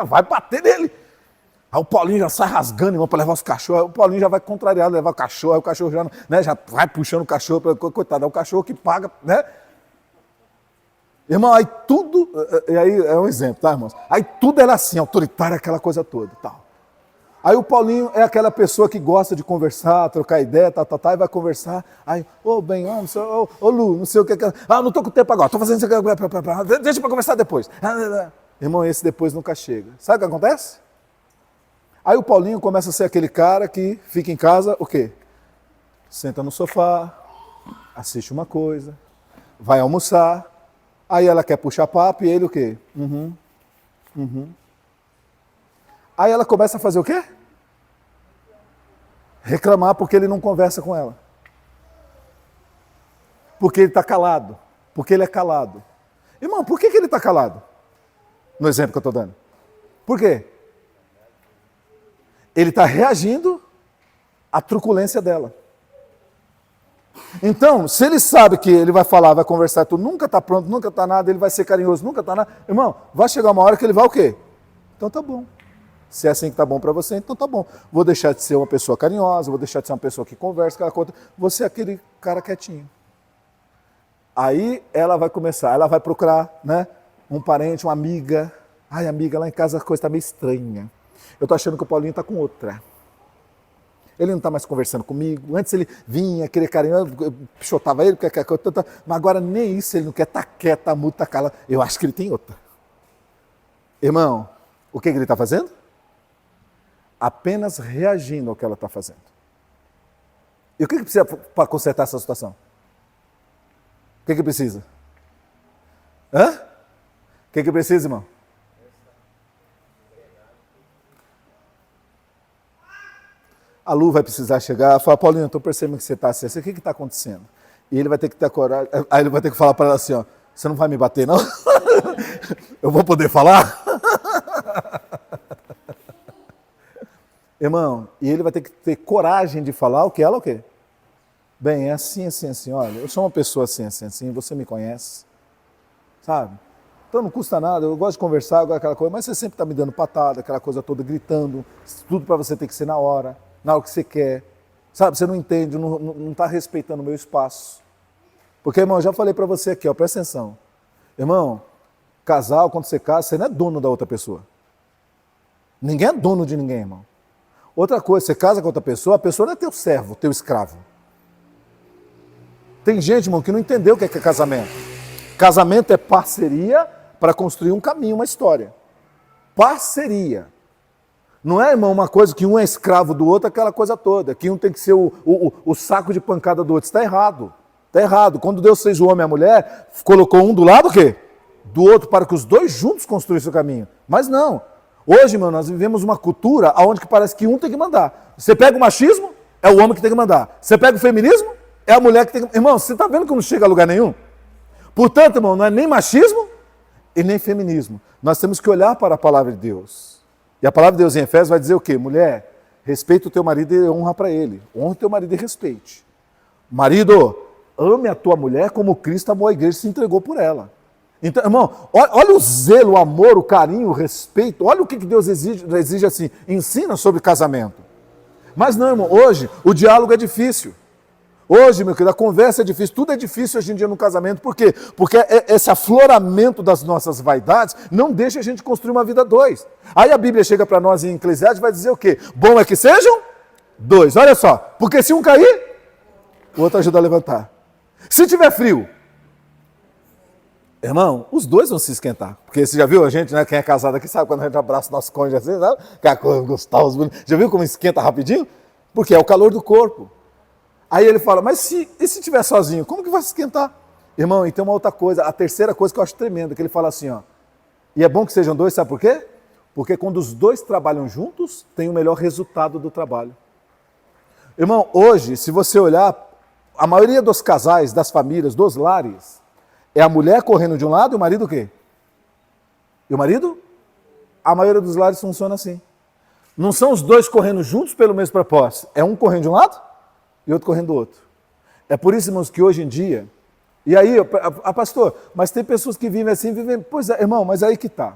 vai bater nele. Aí o Paulinho já sai rasgando, irmão, para levar os cachorros. Aí o Paulinho já vai contrariado levar o cachorro. Aí o cachorro já, né, já vai puxando o cachorro. Coitado, é o cachorro que paga, né? Irmão, aí tudo... E aí é um exemplo, tá, irmãos? Aí tudo era assim, autoritário, aquela coisa toda e tal. Aí o Paulinho é aquela pessoa que gosta de conversar, trocar ideia, e vai conversar. Aí, Lu, não sei o que... não tô com tempo agora, tô fazendo isso aqui, deixa pra conversar depois. Irmão, esse depois nunca chega. Sabe o que acontece? Aí o Paulinho começa a ser aquele cara que fica em casa, o quê? Senta no sofá, assiste uma coisa, vai almoçar, aí ela quer puxar papo e ele o quê? Aí ela começa a fazer o quê? Reclamar porque ele não conversa com ela. Porque ele está calado. Porque ele é calado. Irmão, por que ele está calado? No exemplo que eu estou dando. Por quê? Ele está reagindo à truculência dela. Então, se ele sabe que ele vai falar, vai conversar, tu nunca está pronto, nunca está nada, ele vai ser carinhoso, nunca está nada. Irmão, vai chegar uma hora que ele vai o quê? Então tá bom. Se é assim que tá bom para você, então tá bom. Vou deixar de ser uma pessoa carinhosa, vou deixar de ser uma pessoa que conversa, aquela coisa. Vou ser aquele cara quietinho. Aí ela vai começar, ela vai procurar, né, um parente, uma amiga. Ai, amiga, lá em casa a coisa está meio estranha. Eu tô achando que o Paulinho tá com outra. Ele não tá mais conversando comigo. Antes ele vinha, queria carinho, eu pichotava ele, mas agora nem isso ele não quer, tá quieto, tá mudo, tá calado. Eu acho que ele tem outra. Irmão, o que ele está fazendo? Apenas reagindo ao que ela está fazendo. E o que precisa para consertar essa situação? O que precisa? O que precisa, irmão? A Lu vai precisar chegar e falar, Paulinho, eu estou percebendo que você está assim, o que está acontecendo? E ele vai ter que ter coragem, aí ele vai ter que falar para ela assim, ó, você não vai me bater, não? Eu vou poder falar? Irmão, e ele vai ter que ter coragem de falar o que ela o quê? Bem, é assim, assim, assim, olha, eu sou uma pessoa assim, assim, assim, você me conhece, sabe? Então não custa nada, eu gosto de conversar, aquela coisa, mas você sempre está me dando patada, aquela coisa toda, gritando, tudo para você ter que ser na hora que você quer, sabe? Você não entende, não está respeitando o meu espaço. Porque, irmão, eu já falei para você aqui, ó, presta atenção. Irmão, casal, quando você casa, você não é dono da outra pessoa. Ninguém é dono de ninguém, irmão. Outra coisa, você casa com outra pessoa, a pessoa não é teu servo, teu escravo. Tem gente, irmão, que não entendeu o que é casamento. Casamento é parceria para construir um caminho, uma história. Parceria. Não é, irmão, uma coisa que um é escravo do outro, aquela coisa toda. Que um tem que ser o saco de pancada do outro. Isso está errado. Está errado. Quando Deus fez o homem e a mulher, colocou um do lado o quê? Do outro, para que os dois juntos construíssem o caminho. Mas não. Hoje, irmão, nós vivemos uma cultura onde que parece que um tem que mandar. Você pega o machismo, é o homem que tem que mandar. Você pega o feminismo, é a mulher que tem que... Irmão, você está vendo que não chega a lugar nenhum? Portanto, irmão, não é nem machismo e nem feminismo. Nós temos que olhar para a palavra de Deus. E a palavra de Deus em Efésios vai dizer o quê? Mulher, respeita o teu marido e honra para ele. Honra o teu marido e respeite. Marido, ame a tua mulher como Cristo amou a igreja e se entregou por ela. Então, irmão, olha o zelo, o amor, o carinho, o respeito. Olha o que Deus exige assim. Ensina sobre casamento. Mas não, irmão, hoje o diálogo é difícil. Hoje, meu querido, a conversa é difícil. Tudo é difícil hoje em dia no casamento. Por quê? Porque esse afloramento das nossas vaidades não deixa a gente construir uma vida dois. Aí a Bíblia chega para nós em Eclesiastes e vai dizer o quê? Bom é que sejam dois. Olha só, porque se um cair, o outro ajuda a levantar. Se tiver frio, irmão, os dois vão se esquentar. Porque você já viu a gente, né? Quem é casado aqui sabe quando a gente abraça o nosso cônjuge assim, sabe? Que é a coisa gostosa. Já viu como esquenta rapidinho? Porque é o calor do corpo. Aí ele fala, mas e se estiver sozinho? Como que vai se esquentar? Irmão, e tem uma outra coisa, a terceira coisa que eu acho tremenda, que ele fala assim, ó. E é bom que sejam dois, sabe por quê? Porque quando os dois trabalham juntos, tem o melhor resultado do trabalho. Irmão, hoje, se você olhar, a maioria dos casais, das famílias, dos lares, é a mulher correndo de um lado e o marido o quê? E o marido? A maioria dos lares funciona assim. Não são os dois correndo juntos pelo mesmo propósito. É um correndo de um lado e outro correndo do outro. É por isso, irmãos, que hoje em dia... E aí, pastor, mas tem pessoas que vivem assim, vivem... Pois é, irmão, mas aí que tá.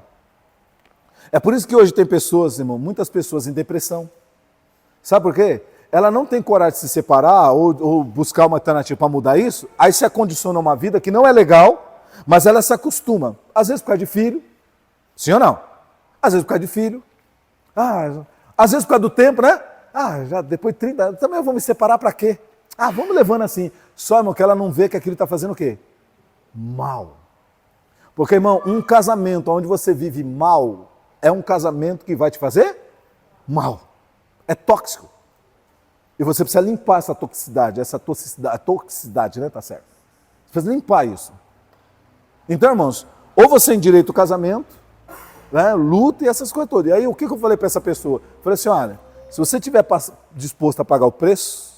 É por isso que hoje tem pessoas, irmão, muitas pessoas em depressão. Sabe por quê? Ela não tem coragem de se separar ou buscar uma alternativa para mudar isso, aí se acondiciona uma vida que não é legal, mas ela se acostuma. Às vezes por causa de filho, sim ou não? Às vezes por causa de filho. Às vezes por causa do tempo, né? Já depois de 30 anos, também eu vou me separar para quê? Vamos levando assim. Só, irmão, que ela não vê que aquilo está fazendo o quê? Mal. Porque, irmão, um casamento onde você vive mal é um casamento que vai te fazer mal. É tóxico. E você precisa limpar essa toxicidade, né? Tá certo? Você precisa limpar isso. Então, irmãos, ou você endireita o casamento, né? Luta e essas coisas todas. E aí, o que eu falei para essa pessoa? Eu falei assim, olha, se você estiver disposto a pagar o preço,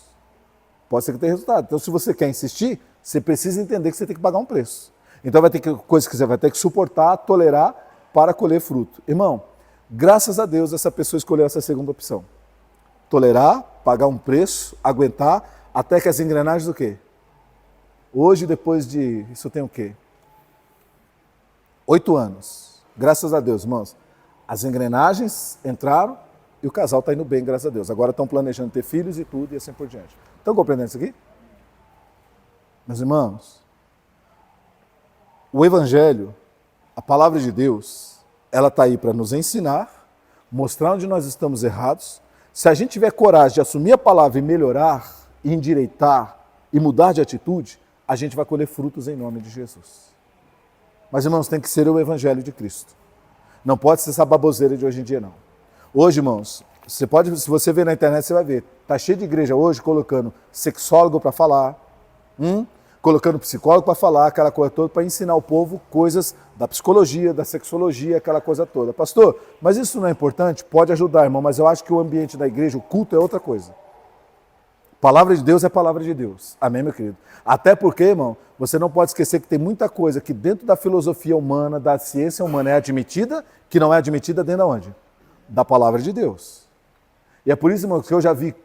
pode ser que tenha resultado. Então, se você quer insistir, você precisa entender que você tem que pagar um preço. Então, vai ter coisas que você vai ter que suportar, tolerar, para colher fruto. Irmão, graças a Deus, essa pessoa escolheu essa segunda opção. Tolerar, pagar um preço, aguentar, até que as engrenagens do quê? Hoje, depois de... Isso tem o quê? 8 anos. Graças a Deus, irmãos. As engrenagens entraram e o casal está indo bem, graças a Deus. Agora estão planejando ter filhos e tudo e assim por diante. Estão compreendendo isso aqui? Meus irmãos, o Evangelho, a palavra de Deus, ela está aí para nos ensinar, mostrar onde nós estamos errados. Se a gente tiver coragem de assumir a palavra e melhorar, e endireitar e mudar de atitude, a gente vai colher frutos em nome de Jesus. Mas, irmãos, tem que ser o Evangelho de Cristo. Não pode ser essa baboseira de hoje em dia, não. Hoje, irmãos, se você ver na internet, você vai ver. Está cheio de igreja hoje colocando sexólogo para falar, colocando psicólogo para falar, aquela coisa toda, para ensinar o povo coisas da psicologia, da sexologia, aquela coisa toda. Pastor, mas isso não é importante? Pode ajudar, irmão, mas eu acho que o ambiente da igreja, o culto é outra coisa. Palavra de Deus é palavra de Deus. Amém, meu querido? Até porque, irmão, você não pode esquecer que tem muita coisa que dentro da filosofia humana, da ciência humana é admitida, que não é admitida dentro de onde? Da palavra de Deus. E é por isso, irmão, que eu já vi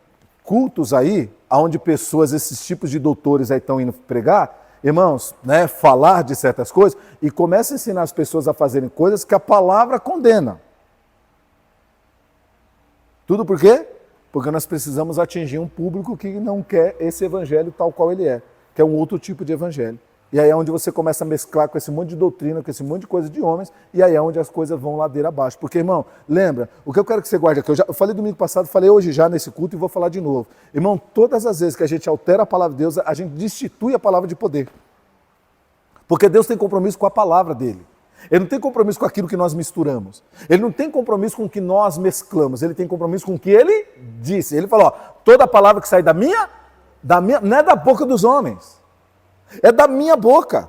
cultos aí, onde pessoas, esses tipos de doutores aí estão indo pregar, irmãos, né, falar de certas coisas, e começa a ensinar as pessoas a fazerem coisas que a palavra condena. Tudo por quê? Porque nós precisamos atingir um público que não quer esse evangelho tal qual ele é, que é um outro tipo de evangelho. E aí é onde você começa a mesclar com esse monte de doutrina, com esse monte de coisa de homens, e aí é onde as coisas vão ladeira abaixo. Porque, irmão, lembra, o que eu quero que você guarde aqui, eu falei domingo passado, falei hoje já nesse culto e vou falar de novo. Irmão, todas as vezes que a gente altera a palavra de Deus, a gente destitui a palavra de poder. Porque Deus tem compromisso com a palavra dele. Ele não tem compromisso com aquilo que nós misturamos. Ele não tem compromisso com o que nós mesclamos. Ele tem compromisso com o que ele disse. Ele falou, toda palavra que sai da minha, não é da boca dos homens. É da minha boca.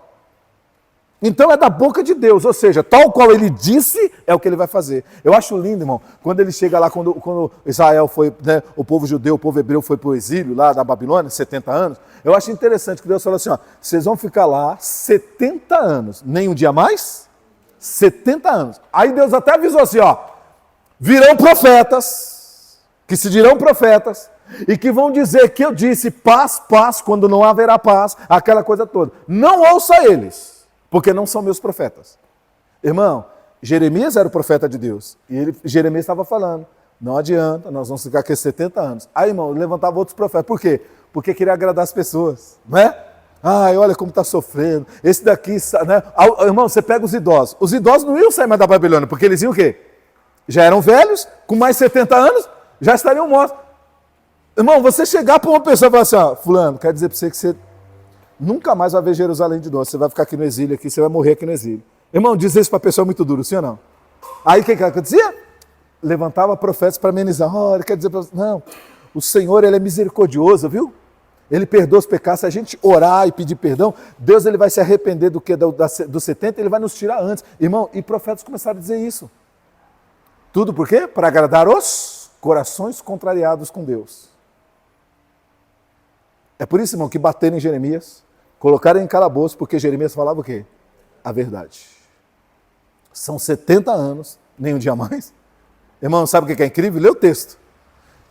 Então é da boca de Deus, ou seja, tal qual ele disse, é o que ele vai fazer. Eu acho lindo, irmão, quando ele chega lá, quando Israel foi, né, o povo judeu, o povo hebreu foi para o exílio lá da Babilônia, 70 anos, eu acho interessante que Deus falou assim, vocês vão ficar lá 70 anos, nem um dia mais, 70 anos. Aí Deus até avisou assim, virão profetas, que se dirão profetas, E que vão dizer que eu disse paz, paz, quando não haverá paz, aquela coisa toda. Não ouça eles, porque não são meus profetas. Irmão, Jeremias era o profeta de Deus. E Jeremias estava falando, não adianta, nós vamos ficar aqui 70 anos. Aí, irmão, levantava outros profetas. Por quê? Porque queria agradar as pessoas, não é? Ai, olha como está sofrendo. Esse daqui, né? Irmão, você pega os idosos. Os idosos não iam sair mais da Babilônia, porque eles iam o quê? Já eram velhos, com mais 70 anos, já estariam mortos. Irmão, você chegar para uma pessoa e falar assim, ó, fulano, quero dizer para você que você nunca mais vai ver Jerusalém de novo. Você vai ficar aqui no exílio, aqui, você vai morrer aqui no exílio. Irmão, dizer isso para a pessoa é muito duro, sim ou não? Aí o que acontecia? Levantava profetas para amenizar. Olha, quer dizer para você, não, o Senhor, ele é misericordioso, viu? Ele perdoa os pecados. Se a gente orar e pedir perdão, Deus ele vai se arrepender do que do 70, ele vai nos tirar antes. Irmão, e profetas começaram a dizer isso. Tudo por quê? Para agradar os corações contrariados com Deus. É por isso, irmão, que bateram em Jeremias, colocaram em calabouço, porque Jeremias falava o quê? A verdade. São 70 anos, nem um dia mais. Irmão, sabe o que é incrível? Lê o texto.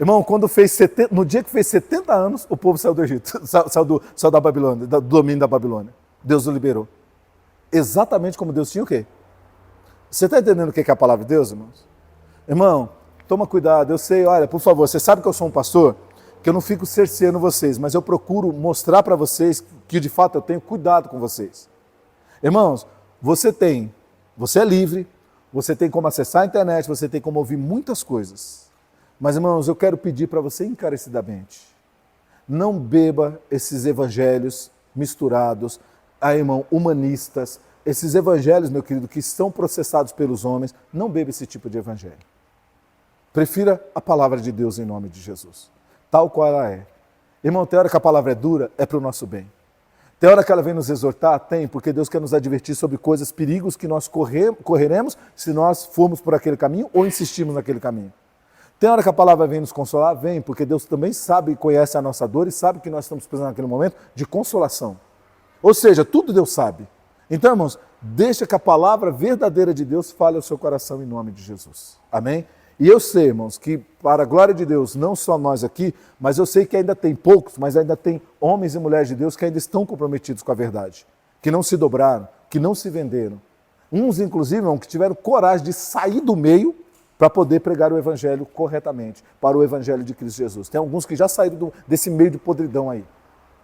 Irmão, no dia que fez 70 anos, o povo saiu do Egito, saiu da Babilônia, do domínio da Babilônia. Deus o liberou. Exatamente como Deus tinha o quê? Você está entendendo o que é a palavra de Deus, irmãos? Irmão, toma cuidado. Eu sei, olha, por favor, você sabe que eu sou um pastor, que eu não fico cerceando vocês, mas eu procuro mostrar para vocês que de fato eu tenho cuidado com vocês. Irmãos, você é livre, você tem como acessar a internet, você tem como ouvir muitas coisas. Mas, irmãos, eu quero pedir para você encarecidamente, não beba esses evangelhos misturados, irmão, humanistas, esses evangelhos, meu querido, que estão processados pelos homens, não beba esse tipo de evangelho. Prefira a palavra de Deus em nome de Jesus, tal qual ela é. Irmão, tem hora que a palavra é dura, é para o nosso bem. Tem hora que ela vem nos exortar? Tem, porque Deus quer nos advertir sobre coisas, perigos que nós correremos se nós formos por aquele caminho ou insistirmos naquele caminho. Tem hora que a palavra vem nos consolar? Vem, porque Deus também sabe e conhece a nossa dor e sabe que nós estamos precisando naquele momento de consolação. Ou seja, tudo Deus sabe. Então, irmãos, deixa que a palavra verdadeira de Deus fale ao seu coração em nome de Jesus. Amém? E eu sei, irmãos, que para a glória de Deus, não só nós aqui, mas eu sei que ainda tem poucos, mas ainda tem homens e mulheres de Deus que ainda estão comprometidos com a verdade, que não se dobraram, que não se venderam. Uns, inclusive, irmão, que tiveram coragem de sair do meio para poder pregar o evangelho corretamente, para o evangelho de Cristo Jesus. Tem alguns que já saíram desse meio de podridão aí,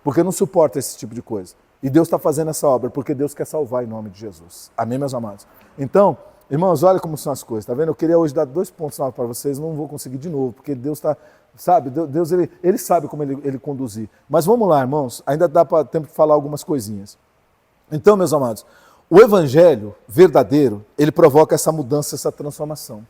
porque não suportam esse tipo de coisa. E Deus está fazendo essa obra, porque Deus quer salvar em nome de Jesus. Amém, meus amados? Então, irmãos, olha como são as coisas, tá vendo? Eu queria hoje dar 2 pontos para vocês, não vou conseguir de novo, porque Deus está, sabe, Deus ele sabe como ele conduzir. Mas vamos lá, irmãos, ainda dá para tempo de falar algumas coisinhas. Então, meus amados, o evangelho verdadeiro, ele provoca essa mudança, essa transformação.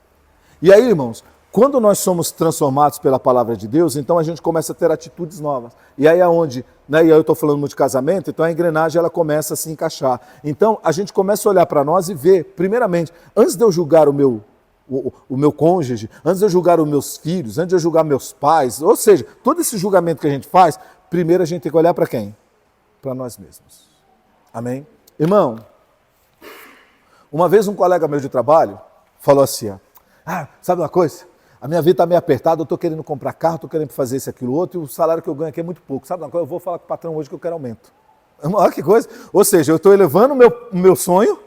E aí, irmãos, quando nós somos transformados pela palavra de Deus, então a gente começa a ter atitudes novas. E aí é onde, né, e aí eu estou falando muito de casamento, então a engrenagem ela começa a se encaixar. Então a gente começa a olhar para nós e ver, primeiramente, antes de eu julgar o meu cônjuge, antes de eu julgar os meus filhos, antes de eu julgar meus pais, ou seja, todo esse julgamento que a gente faz, primeiro a gente tem que olhar para quem? Para nós mesmos. Amém? Irmão, uma vez um colega meu de trabalho falou assim, ó, sabe uma coisa? A minha vida está meio apertada, eu estou querendo comprar carro, estou querendo fazer isso, aquilo, outro, e o salário que eu ganho aqui é muito pouco. Sabe uma coisa? Eu vou falar com o patrão hoje que eu quero aumento. Olha que coisa. Ou seja, eu estou elevando o meu sonho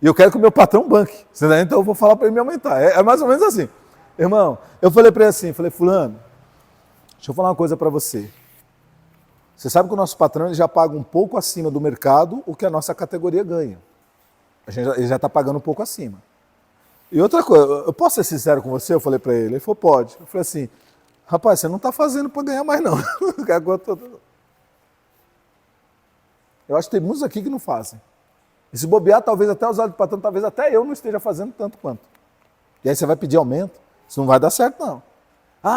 e eu quero que o meu patrão banque. Então eu vou falar para ele me aumentar. É mais ou menos assim. Irmão, eu falei para ele assim, fulano, deixa eu falar uma coisa para você. Você sabe que o nosso patrão ele já paga um pouco acima do mercado o que a nossa categoria ganha. Ele já está pagando um pouco acima. E outra coisa, eu posso ser sincero com você? Eu falei para ele. Ele falou, pode. Eu falei assim, rapaz, você não está fazendo para ganhar mais não. Eu acho que tem muitos aqui que não fazem. E se bobear, talvez até os olhos do patrão, talvez até eu não esteja fazendo tanto quanto. E aí você vai pedir aumento. Isso não vai dar certo, não.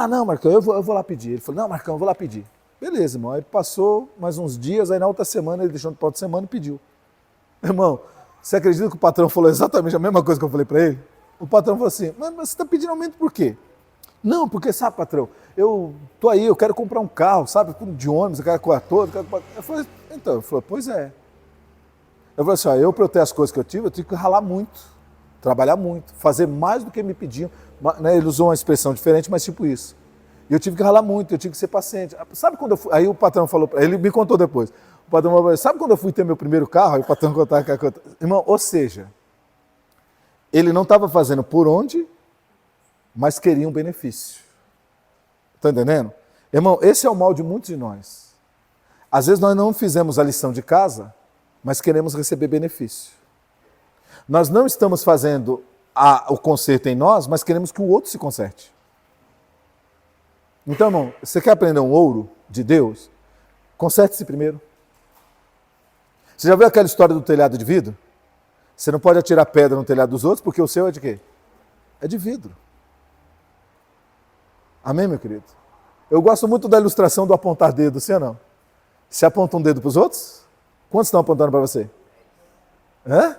Não, Marcão, eu vou lá pedir. Ele falou, não, Marcão, eu vou lá pedir. Beleza, irmão. Aí passou mais uns dias, aí na outra semana, ele deixou para outra semana e pediu. Irmão, você acredita que o patrão falou exatamente a mesma coisa que eu falei para ele? O patrão falou assim, mas você está pedindo aumento por quê? Não, porque sabe, patrão, eu tô aí, eu quero comprar um carro, sabe, de ônibus, eu quero coisa toda. Eu falei, então, ele falou, pois é. Eu falei assim, eu para eu ter as coisas que eu tive, eu tive que ralar muito, trabalhar muito, fazer mais do que me pediam. Né, ele usou uma expressão diferente, mas tipo isso. E eu tive que ralar muito, eu tive que ser paciente. Sabe quando eu fui... Aí o patrão falou, ele me contou depois. O patrão falou, sabe quando eu fui ter meu primeiro carro? Aí o patrão contava que aconteceu. Irmão, ou seja, ele não estava fazendo por onde, mas queria um benefício. Está entendendo? Irmão, esse é o mal de muitos de nós. Às vezes nós não fizemos a lição de casa, mas queremos receber benefício. Nós não estamos fazendo o conserto em nós, mas queremos que o outro se conserte. Então, irmão, você quer aprender um ouro de Deus? Conserte-se primeiro. Você já viu aquela história do telhado de vidro? Você não pode atirar pedra no telhado dos outros, porque o seu é de quê? É de vidro. Amém, meu querido? Eu gosto muito da ilustração do apontar dedo, sim ou não? Você aponta um dedo para os outros? Quantos estão apontando para você? Hã?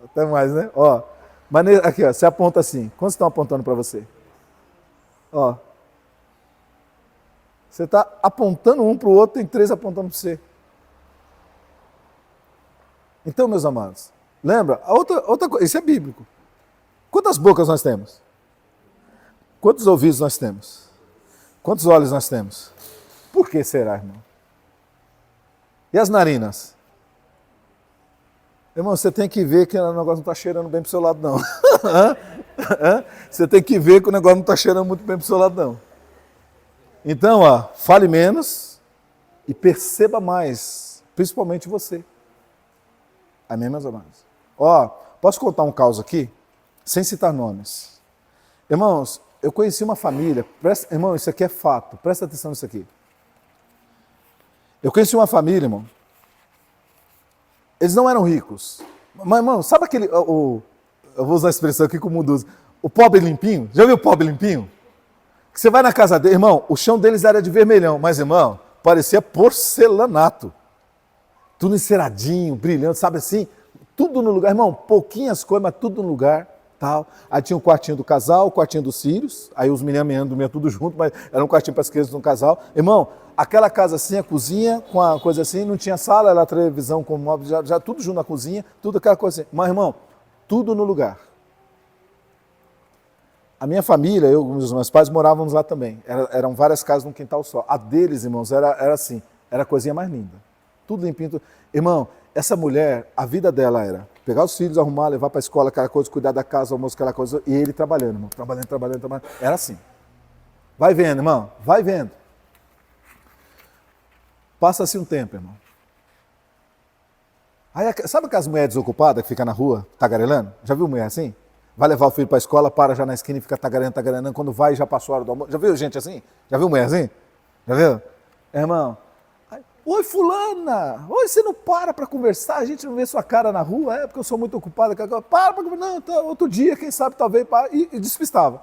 Até mais, né? Ó, aqui, ó, você aponta assim. Quantos estão apontando para você? Ó. Você está apontando um para o outro, tem 3 apontando para você. Então, meus amados, lembra? Outra coisa, isso é bíblico. Quantas bocas nós temos? Quantos ouvidos nós temos? Quantos olhos nós temos? Por que será, irmão? E as narinas? Irmão, você tem que ver que o negócio não está cheirando bem para o seu lado, não. Você tem que ver que o negócio não está cheirando muito bem para o seu lado, não. Então, ó, fale menos e perceba mais, principalmente você. Amém, meus amados? Ó, posso contar um caos aqui? Sem citar nomes. Irmãos, eu conheci uma família, irmão, isso aqui é fato, presta atenção nisso aqui. Eu conheci uma família, irmão. Eles não eram ricos. Mas, irmão, sabe aquele... eu vou usar a expressão aqui como usa. O pobre limpinho? Já viu o pobre limpinho? Que você vai na casa dele, irmão, o chão deles era de vermelhão, mas, irmão, parecia porcelanato. Tudo enceradinho, brilhante, sabe assim? Tudo no lugar, irmão, pouquinhas coisas, mas tudo no lugar, tal. Aí tinha o quartinho do casal, o quartinho dos filhos, aí os meninos dormiam tudo junto, mas era um quartinho para as crianças de um casal. Irmão, aquela casa assim, a cozinha, com a coisa assim, não tinha sala, era a televisão com móvel, já tudo junto na cozinha, tudo aquela coisa assim. Mas, irmão, tudo no lugar. A minha família, eu e os meus pais morávamos lá também. Eram várias casas num quintal só. A deles, irmãos, era assim, era a coisinha mais linda. Tudo limpinho. Tudo. Irmão, essa mulher, a vida dela era pegar os filhos, arrumar, levar para a escola, aquela coisa, cuidar da casa, almoço, aquela coisa, e ele trabalhando, irmão. Trabalhando. Era assim. Vai vendo, irmão, vai vendo. Passa-se um tempo, irmão. Aí, sabe aquelas mulheres desocupadas que ficam na rua, tagarelando? Já viu mulher assim? Vai levar o filho para a escola, para já na esquina e fica tagarelando. Quando vai, já passou a hora do almoço. Já viu gente assim? Já viu mulher assim? Já viu? Irmão, oi fulana, oi, você não para conversar, a gente não vê sua cara na rua, é porque eu sou muito ocupada, para conversar, não, então, outro dia, quem sabe, talvez, e despistava.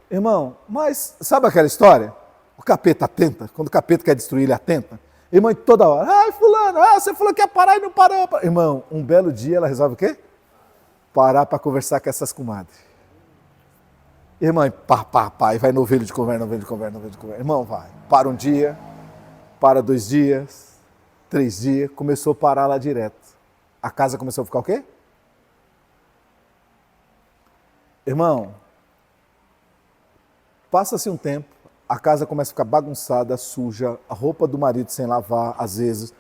Irmão, mas sabe aquela história? O capeta atenta, quando o capeta quer destruir, ele atenta. Irmão, toda hora, ai fulana, você falou que ia parar e não parou. Irmão, um belo dia ela resolve o quê? Parar para conversar com essas comadres. Irmão, e vai no ovelho de conversa. Irmão, vai, para um dia, para 2 dias, 3 dias, começou a parar lá direto. A casa começou a ficar o quê? Irmão, passa-se um tempo, a casa começa a ficar bagunçada, suja, a roupa do marido sem lavar, às vezes,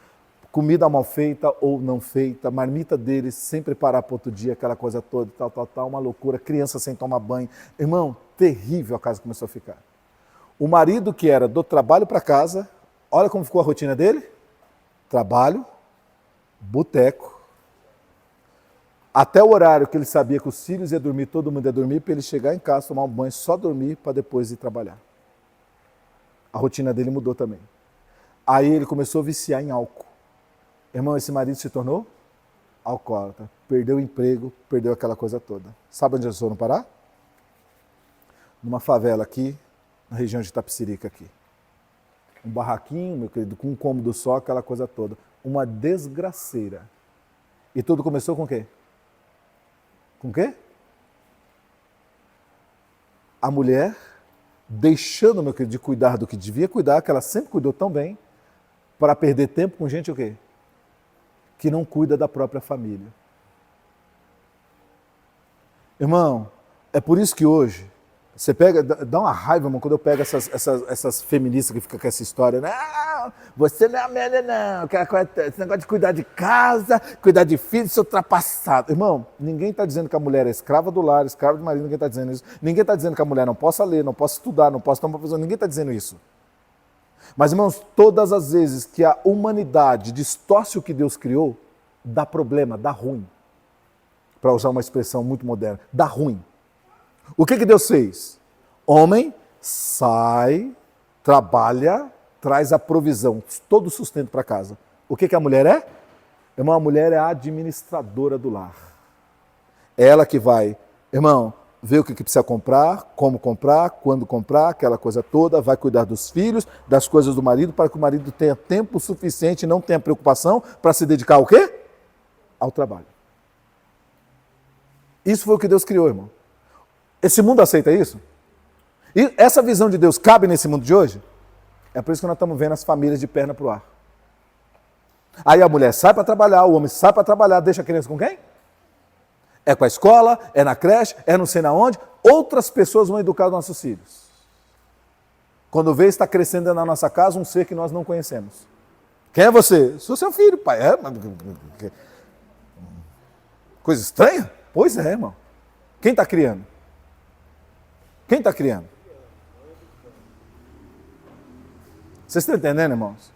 comida mal feita ou não feita, marmita deles sem preparar para outro dia, aquela coisa toda, tal, uma loucura, criança sem tomar banho. Irmão, terrível a casa começou a ficar. O marido que era do trabalho para casa, olha como ficou a rotina dele. Trabalho, boteco, até o horário que ele sabia que os filhos iam dormir, todo mundo ia dormir, para ele chegar em casa, tomar um banho, só dormir, para depois ir trabalhar. A rotina dele mudou também. Aí ele começou a viciar em álcool. Irmão, esse marido se tornou alcoólatra, perdeu o emprego, perdeu aquela coisa toda. Sabe onde eles foram parar? Numa favela aqui, na região de Itapecerica aqui. Um barraquinho, meu querido, com um cômodo só, aquela coisa toda. Uma desgraceira. E tudo começou com o quê? Com o quê? A mulher deixando, meu querido, de cuidar do que devia cuidar, que ela sempre cuidou tão bem, para perder tempo com gente o quê? Que não cuida da própria família. Irmão, é por isso que hoje Você pega, dá uma raiva, irmão, quando eu pego essas feministas que ficam com essa história. Não, você não é a mulher, não. Esse negócio de cuidar de casa, cuidar de filhos, isso é ultrapassado. Irmão, ninguém está dizendo que a mulher é escrava do lar, escrava do marido, ninguém está dizendo isso. Ninguém está dizendo que a mulher não possa ler, não possa estudar, não possa tomar profissão, ninguém está dizendo isso. Mas, irmãos, todas as vezes que a humanidade distorce o que Deus criou, dá problema, dá ruim. Para usar uma expressão muito moderna, dá ruim. O que Deus fez? Homem sai, trabalha, traz a provisão, todo o sustento para casa. O que a mulher é? Irmão, a mulher é a administradora do lar. É ela que vai, irmão, ver o que precisa comprar, como comprar, quando comprar, aquela coisa toda, vai cuidar dos filhos, das coisas do marido, para que o marido tenha tempo suficiente e não tenha preocupação para se dedicar ao quê? Ao trabalho. Isso foi o que Deus criou, irmão. Esse mundo aceita isso? E essa visão de Deus cabe nesse mundo de hoje? É por isso que nós estamos vendo as famílias de perna para o ar. Aí a mulher sai para trabalhar, o homem sai para trabalhar, deixa a criança com quem? É com a escola, é na creche, é não sei na onde. Outras pessoas vão educar os nossos filhos. Quando vê, está crescendo na nossa casa um ser que nós não conhecemos. Quem é você? Sou seu filho, pai. É? Coisa estranha? Pois é, irmão. Quem está criando? Quem está criando? Vocês estão entendendo, irmãos?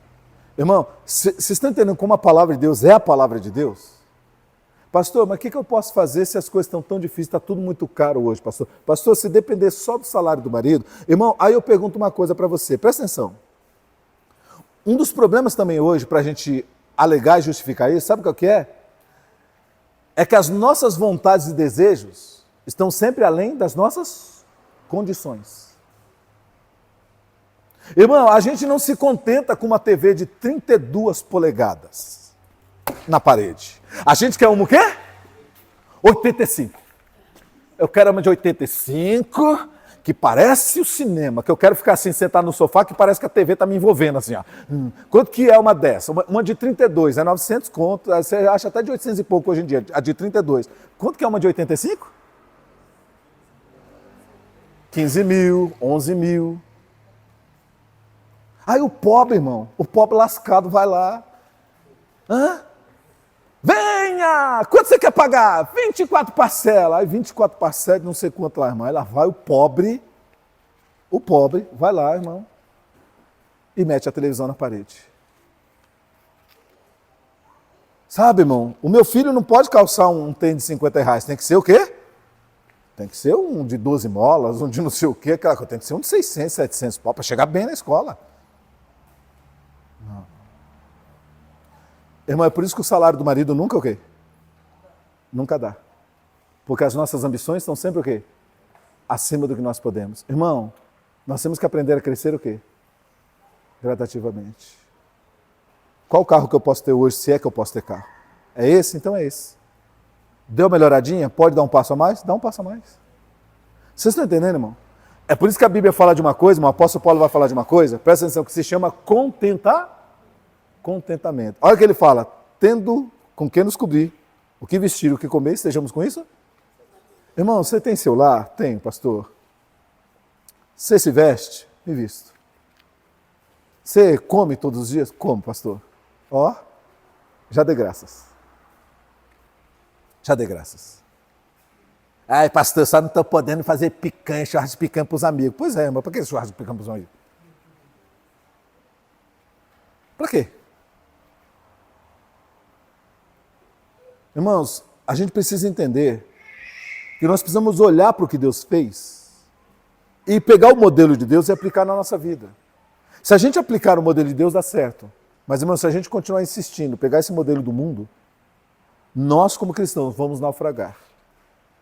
Irmão, vocês estão entendendo como a palavra de Deus é a palavra de Deus? Pastor, mas o que eu posso fazer se as coisas estão tão difíceis, está tudo muito caro hoje, pastor? Pastor, se depender só do salário do marido, irmão, aí eu pergunto uma coisa para você, presta atenção. Um dos problemas também hoje, para a gente alegar e justificar isso, sabe o que é? É que as nossas vontades e desejos estão sempre além das nossas condições. Irmão, a gente não se contenta com uma TV de 32 polegadas na parede. A gente quer uma o quê? 85. Eu quero uma de 85, que parece o cinema, que eu quero ficar assim, sentado no sofá, que parece que a TV está me envolvendo assim, ó. Quanto que é uma dessa? Uma de 32, é 900 conto, você acha até de 800 e pouco hoje em dia, a de 32. Quanto que é uma de 85? 15 mil, 11 mil. Aí o pobre, irmão, o pobre lascado vai lá. Hã? Venha! Quanto você quer pagar? 24 parcelas. Aí 24 parcelas, não sei quanto lá, irmão. Aí lá vai o pobre vai lá, irmão, e mete a televisão na parede. Sabe, irmão, o meu filho não pode calçar um tênis de 50 reais. Tem que ser o quê? Tem que ser um de 12 molas, um de não sei o quê. Tem que ser um de 600, 700 pau para chegar bem na escola. Não. Irmão, é por isso que o salário do marido nunca o quê? Nunca dá. Porque as nossas ambições estão sempre o quê? Acima do que nós podemos. Irmão, nós temos que aprender a crescer o quê? Gradativamente. Qual carro que eu posso ter hoje, se é que eu posso ter carro? É esse? Então é esse. Deu uma melhoradinha? Pode dar um passo a mais? Dá um passo a mais. Vocês estão entendendo, irmão? É por isso que a Bíblia fala de uma coisa, o apóstolo Paulo vai falar de uma coisa, presta atenção, que se chama contentamento. Olha o que ele fala, tendo com que nos cobrir, o que vestir, o que comer, estejamos com isso? Irmão, você tem seu lar? Tenho, pastor. Você se veste? Me visto. Você come todos os dias? Como, pastor? Ó, já dei graças. Já dei graças. Ai, pastor, só não estou podendo fazer picanha, churrasco de picanha para os amigos. Pois é, mas para que churrasco de picanha para os amigos? Para quê? Irmãos, a gente precisa entender que nós precisamos olhar para o que Deus fez e pegar o modelo de Deus e aplicar na nossa vida. Se a gente aplicar o modelo de Deus, dá certo. Mas, irmãos, se a gente continuar insistindo, pegar esse modelo do mundo, nós, como cristãos, vamos naufragar.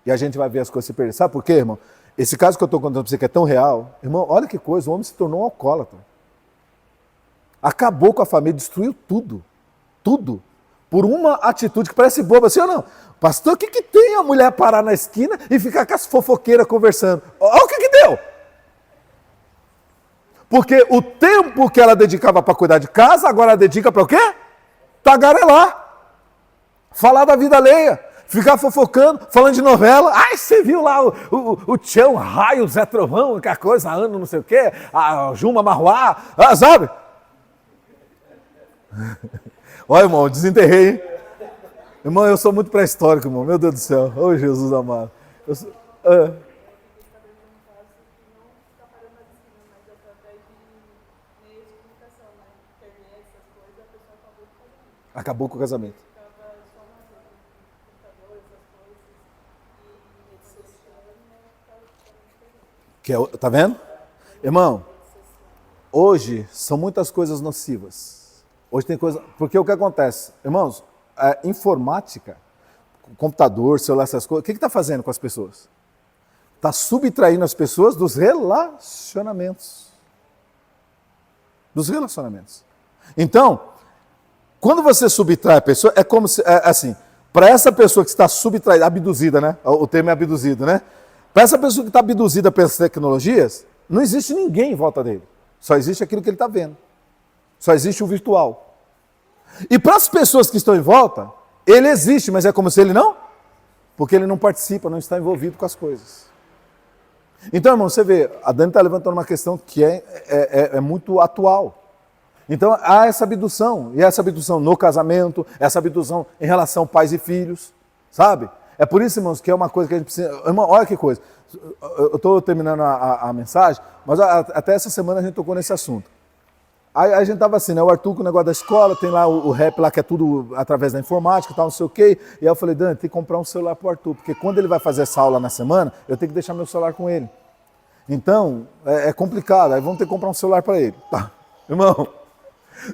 E a gente vai ver as coisas se perder. Sabe por quê, irmão? Esse caso que eu estou contando para você que é tão real, irmão, olha que coisa, o homem se tornou um alcoólatra. Acabou com a família, destruiu tudo. Tudo. Por uma atitude que parece boba, assim ou não? Pastor, o que tem a mulher parar na esquina e ficar com as fofoqueiras conversando? Olha o que deu. Porque o tempo que ela dedicava para cuidar de casa, agora ela dedica para o quê? Tagarelar. Falar da vida alheia. Ficar fofocando, falando de novela. Ai, você viu lá o Tião, Raio, Zé Trovão, aquela coisa, Ano não sei o quê, a Juma Marruá, sabe? Olha, irmão, desenterrei, hein? Irmão, eu sou muito pré-histórico, irmão. Meu Deus do céu. Ô, Jesus amado. Acabou com o casamento. Tá vendo? Irmão, hoje são muitas coisas nocivas. Hoje tem coisa... Porque o que acontece? Irmãos, a informática, computador, celular, essas coisas, o que está fazendo com as pessoas? Está subtraindo as pessoas dos relacionamentos. Dos relacionamentos. Então, quando você subtrai a pessoa, é como se, assim, para essa pessoa que está subtraída, abduzida, né? O termo é abduzido, né? Para essa pessoa que está abduzida pelas tecnologias, não existe ninguém em volta dele. Só existe aquilo que ele está vendo. Só existe o virtual. E para as pessoas que estão em volta, ele existe, mas é como se ele não, porque ele não participa, não está envolvido com as coisas. Então, irmão, você vê, a Dani está levantando uma questão que é muito atual. Então, há essa abdução, e essa abdução no casamento, essa abdução em relação a pais e filhos, sabe? É por isso, irmãos, que é uma coisa que a gente precisa... Irmão, olha que coisa, eu estou terminando a mensagem, mas até essa semana a gente tocou nesse assunto. Aí a gente estava assim, né, o Arthur com o negócio da escola, tem lá o rap lá que é tudo através da informática e tal, não sei o quê, e aí eu falei, Dani, tem que comprar um celular para o Arthur, porque quando ele vai fazer essa aula na semana, eu tenho que deixar meu celular com ele. Então, é complicado, aí vamos ter que comprar um celular para ele. Tá. Irmão...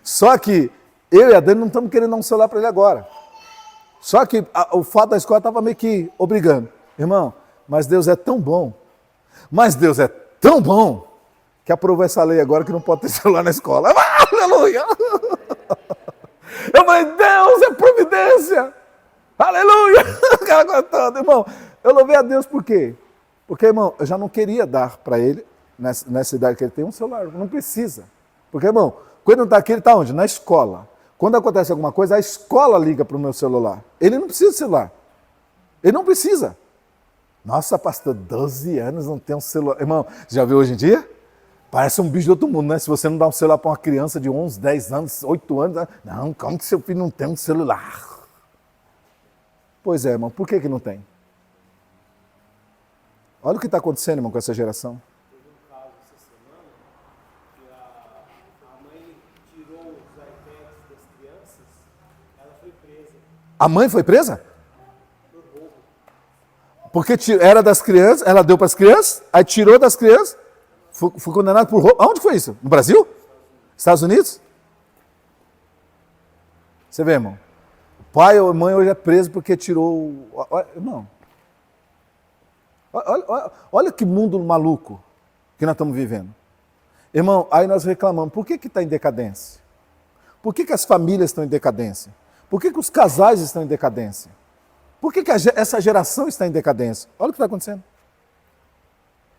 Só que eu e a Dani não estamos querendo dar um celular para ele agora. Só que o fato da escola estava meio que obrigando. Irmão, mas Deus é tão bom. Mas Deus é tão bom que aprovou essa lei agora que não pode ter celular na escola. Aleluia! Eu falei, Deus é providência! Aleluia! Irmão, eu louvei a Deus por quê? Porque, irmão, eu já não queria dar para ele, nessa idade que ele tem, um celular. Não precisa. Porque, irmão, quando não está aqui, ele está onde? Na escola. Quando acontece alguma coisa, a escola liga para o meu celular. Ele não precisa de celular. Ele não precisa. Nossa, pastor, 12 anos não tem um celular. Irmão, já viu hoje em dia? Parece um bicho de outro mundo, né? Se você não dá um celular para uma criança de 11, 10 anos, 8 anos... Não, como que seu filho não tem um celular? Pois é, irmão, por que não tem? Olha o que está acontecendo, irmão, com essa geração. A mãe foi presa? Porque era das crianças, ela deu para as crianças, aí tirou das crianças, foi condenado por roubo. Aonde foi isso? No Brasil? Estados Unidos? Você vê, irmão? O pai ou a mãe hoje é preso porque tirou... Irmão, olha que mundo maluco que nós estamos vivendo. Irmão, aí nós reclamamos, por que está em decadência? Por que as famílias estão em decadência? Por que os casais estão em decadência? Por que essa geração está em decadência? Olha o que está acontecendo.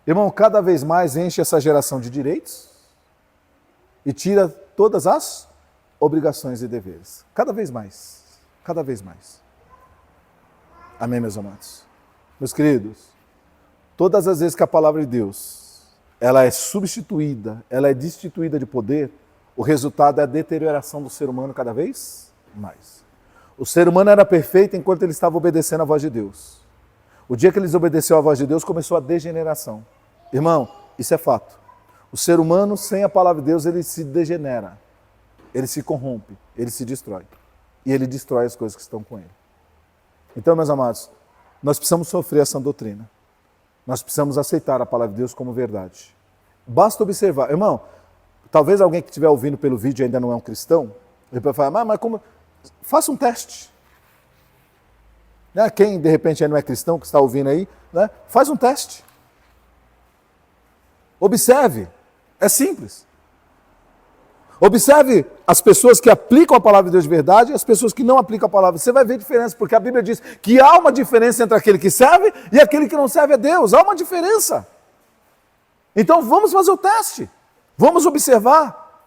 Irmão, cada vez mais enche essa geração de direitos e tira todas as obrigações e deveres. Cada vez mais. Cada vez mais. Amém, meus amados? Meus queridos, todas as vezes que a palavra de Deus ela é substituída, ela é destituída de poder, o resultado é a deterioração do ser humano cada vez mais. O ser humano era perfeito enquanto ele estava obedecendo à voz de Deus. O dia que ele desobedeceu à voz de Deus, começou a degeneração. Irmão, isso é fato. O ser humano, sem a palavra de Deus, ele se degenera. Ele se corrompe, ele se destrói. E ele destrói as coisas que estão com ele. Então, meus amados, nós precisamos sofrer essa doutrina. Nós precisamos aceitar a palavra de Deus como verdade. Basta observar. Irmão, talvez alguém que estiver ouvindo pelo vídeo ainda não é um cristão, ele vai falar, mas como... Faça um teste. Né? Quem de repente não é cristão, que está ouvindo aí, né? Faz um teste. Observe. É simples. Observe as pessoas que aplicam a palavra de Deus de verdade e as pessoas que não aplicam a palavra. Você vai ver a diferença, porque a Bíblia diz que há uma diferença entre aquele que serve e aquele que não serve a Deus. Há uma diferença. Então vamos fazer o teste. Vamos observar.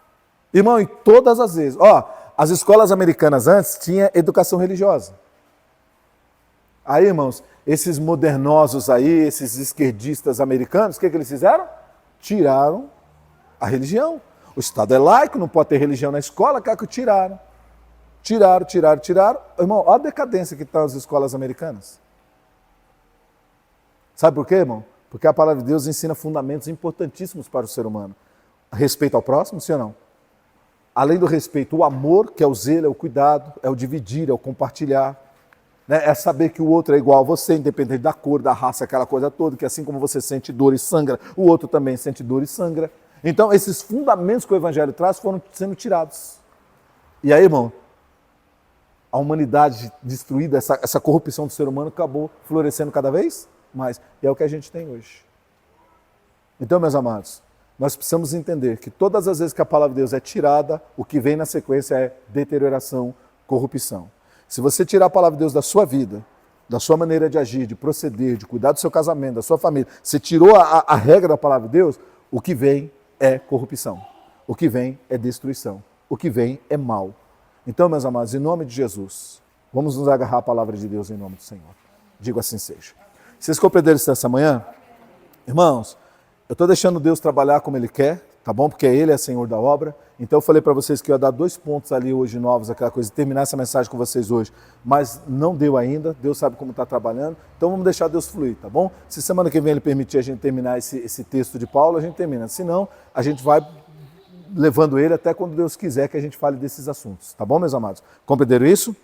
Irmão, e todas as vezes. As escolas americanas antes tinham educação religiosa. Aí, irmãos, esses modernosos aí, esses esquerdistas americanos, o que eles fizeram? Tiraram a religião. O Estado é laico, não pode ter religião na escola, que tiraram. Tiraram. Irmão, olha a decadência que estão as escolas americanas. Sabe por quê, irmão? Porque a palavra de Deus ensina fundamentos importantíssimos para o ser humano. Respeito ao próximo, sim ou não? Além do respeito, o amor, que é o zelo, é o cuidado, é o dividir, é o compartilhar. Né? É saber que o outro é igual a você, independente da cor, da raça, aquela coisa toda, que assim como você sente dor e sangra, o outro também sente dor e sangra. Então, esses fundamentos que o Evangelho traz foram sendo tirados. E aí, irmão, a humanidade destruída, essa corrupção do ser humano acabou florescendo cada vez mais. E é o que a gente tem hoje. Então, meus amados, nós precisamos entender que todas as vezes que a palavra de Deus é tirada, o que vem na sequência é deterioração, corrupção. Se você tirar a palavra de Deus da sua vida, da sua maneira de agir, de proceder, de cuidar do seu casamento, da sua família, você tirou a regra da palavra de Deus, o que vem é corrupção. O que vem é destruição. O que vem é mal. Então, meus amados, em nome de Jesus, vamos nos agarrar à palavra de Deus em nome do Senhor. Digo assim seja. Vocês compreenderam isso essa manhã? Irmãos, eu estou deixando Deus trabalhar como Ele quer, tá bom? Porque Ele é Senhor da obra. Então eu falei para vocês que eu ia dar 2 pontos ali hoje novos, aquela coisa, terminar essa mensagem com vocês hoje. Mas não deu ainda, Deus sabe como está trabalhando. Então vamos deixar Deus fluir, tá bom? Se semana que vem Ele permitir a gente terminar esse texto de Paulo, a gente termina. Se não, a gente vai levando ele até quando Deus quiser que a gente fale desses assuntos. Tá bom, meus amados? Compreenderam isso?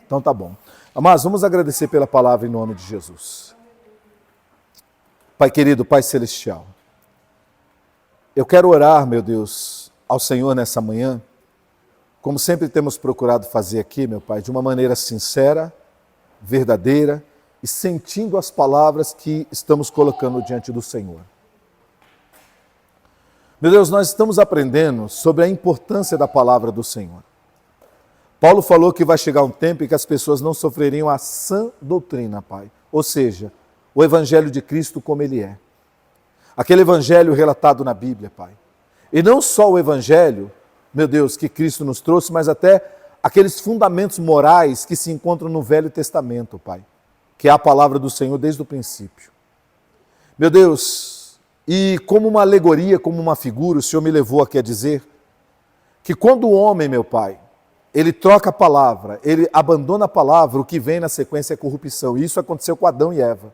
Então tá bom. Amados, vamos agradecer pela palavra em nome de Jesus. Pai querido, Pai celestial, eu quero orar, meu Deus, ao Senhor nessa manhã, como sempre temos procurado fazer aqui, meu Pai, de uma maneira sincera, verdadeira e sentindo as palavras que estamos colocando diante do Senhor. Meu Deus, nós estamos aprendendo sobre a importância da palavra do Senhor. Paulo falou que vai chegar um tempo em que as pessoas não sofreriam a sã doutrina, Pai. Ou seja, o Evangelho de Cristo como ele é. Aquele Evangelho relatado na Bíblia, Pai. E não só o Evangelho, meu Deus, que Cristo nos trouxe, mas até aqueles fundamentos morais que se encontram no Velho Testamento, Pai. Que é a palavra do Senhor desde o princípio. Meu Deus, e como uma alegoria, como uma figura, o Senhor me levou aqui a dizer que quando o homem, meu Pai, ele troca a palavra, ele abandona a palavra, o que vem na sequência é corrupção. E isso aconteceu com Adão e Eva.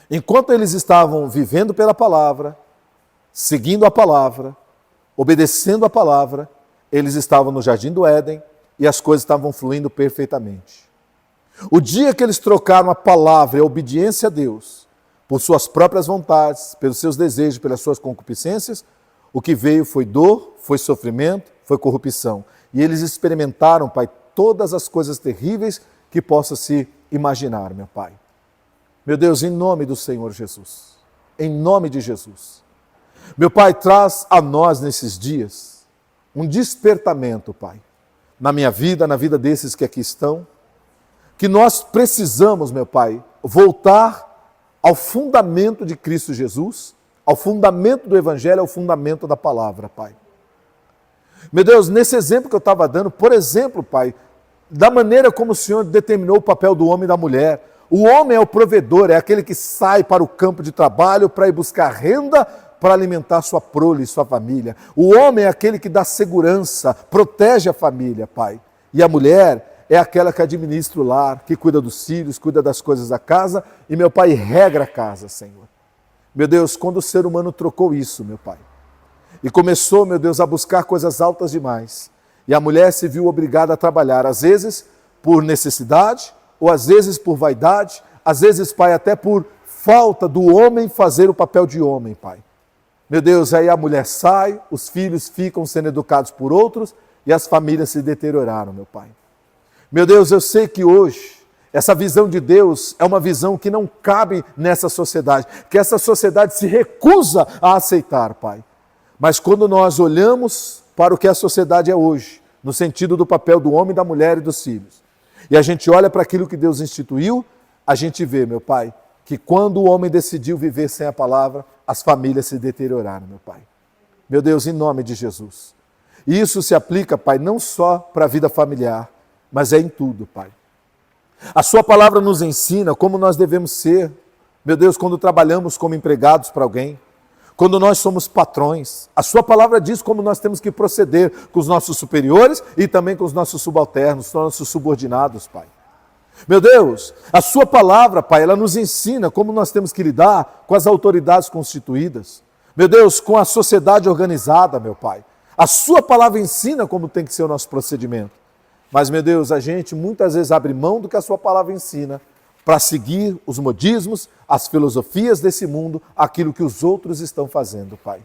Enquanto eles estavam vivendo pela palavra, seguindo a palavra, obedecendo a palavra, eles estavam no jardim do Éden e as coisas estavam fluindo perfeitamente. O dia que eles trocaram a palavra e a obediência a Deus, por suas próprias vontades, pelos seus desejos, pelas suas concupiscências, o que veio foi dor, foi sofrimento, foi corrupção. E eles experimentaram, Pai, todas as coisas terríveis que possa se imaginar, meu Pai. Meu Deus, em nome do Senhor Jesus, em nome de Jesus, meu Pai, traz a nós nesses dias um despertamento, Pai, na minha vida, na vida desses que aqui estão, que nós precisamos, meu Pai, voltar ao fundamento de Cristo Jesus, ao fundamento do Evangelho, ao fundamento da palavra, Pai. Meu Deus, nesse exemplo que eu estava dando, por exemplo, Pai, da maneira como o Senhor determinou o papel do homem e da mulher. O homem é o provedor, é aquele que sai para o campo de trabalho para ir buscar renda para alimentar sua prole e sua família. O homem é aquele que dá segurança, protege a família, Pai. E a mulher é aquela que administra o lar, que cuida dos filhos, cuida das coisas da casa, e meu Pai regra a casa, Senhor. Meu Deus, quando o ser humano trocou isso, meu Pai, e começou, meu Deus, a buscar coisas altas demais, e a mulher se viu obrigada a trabalhar, às vezes por necessidade, ou às vezes por vaidade, às vezes, Pai, até por falta do homem fazer o papel de homem, Pai. Meu Deus, aí a mulher sai, os filhos ficam sendo educados por outros, e as famílias se deterioraram, meu Pai. Meu Deus, eu sei que hoje essa visão de Deus é uma visão que não cabe nessa sociedade, que essa sociedade se recusa a aceitar, Pai. Mas quando nós olhamos para o que a sociedade é hoje, no sentido do papel do homem, da mulher e dos filhos, e a gente olha para aquilo que Deus instituiu, a gente vê, meu Pai, que quando o homem decidiu viver sem a palavra, as famílias se deterioraram, meu Pai. Meu Deus, em nome de Jesus. E isso se aplica, Pai, não só para a vida familiar, mas é em tudo, Pai. A sua palavra nos ensina como nós devemos ser, meu Deus, quando trabalhamos como empregados para alguém, quando nós somos patrões. A sua palavra diz como nós temos que proceder com os nossos superiores e também com os nossos subalternos, os nossos subordinados, Pai. Meu Deus, a sua palavra, Pai, ela nos ensina como nós temos que lidar com as autoridades constituídas. Meu Deus, com a sociedade organizada, meu Pai. A sua palavra ensina como tem que ser o nosso procedimento. Mas, meu Deus, a gente muitas vezes abre mão do que a sua palavra ensina para seguir os modismos, as filosofias desse mundo, aquilo que os outros estão fazendo, Pai.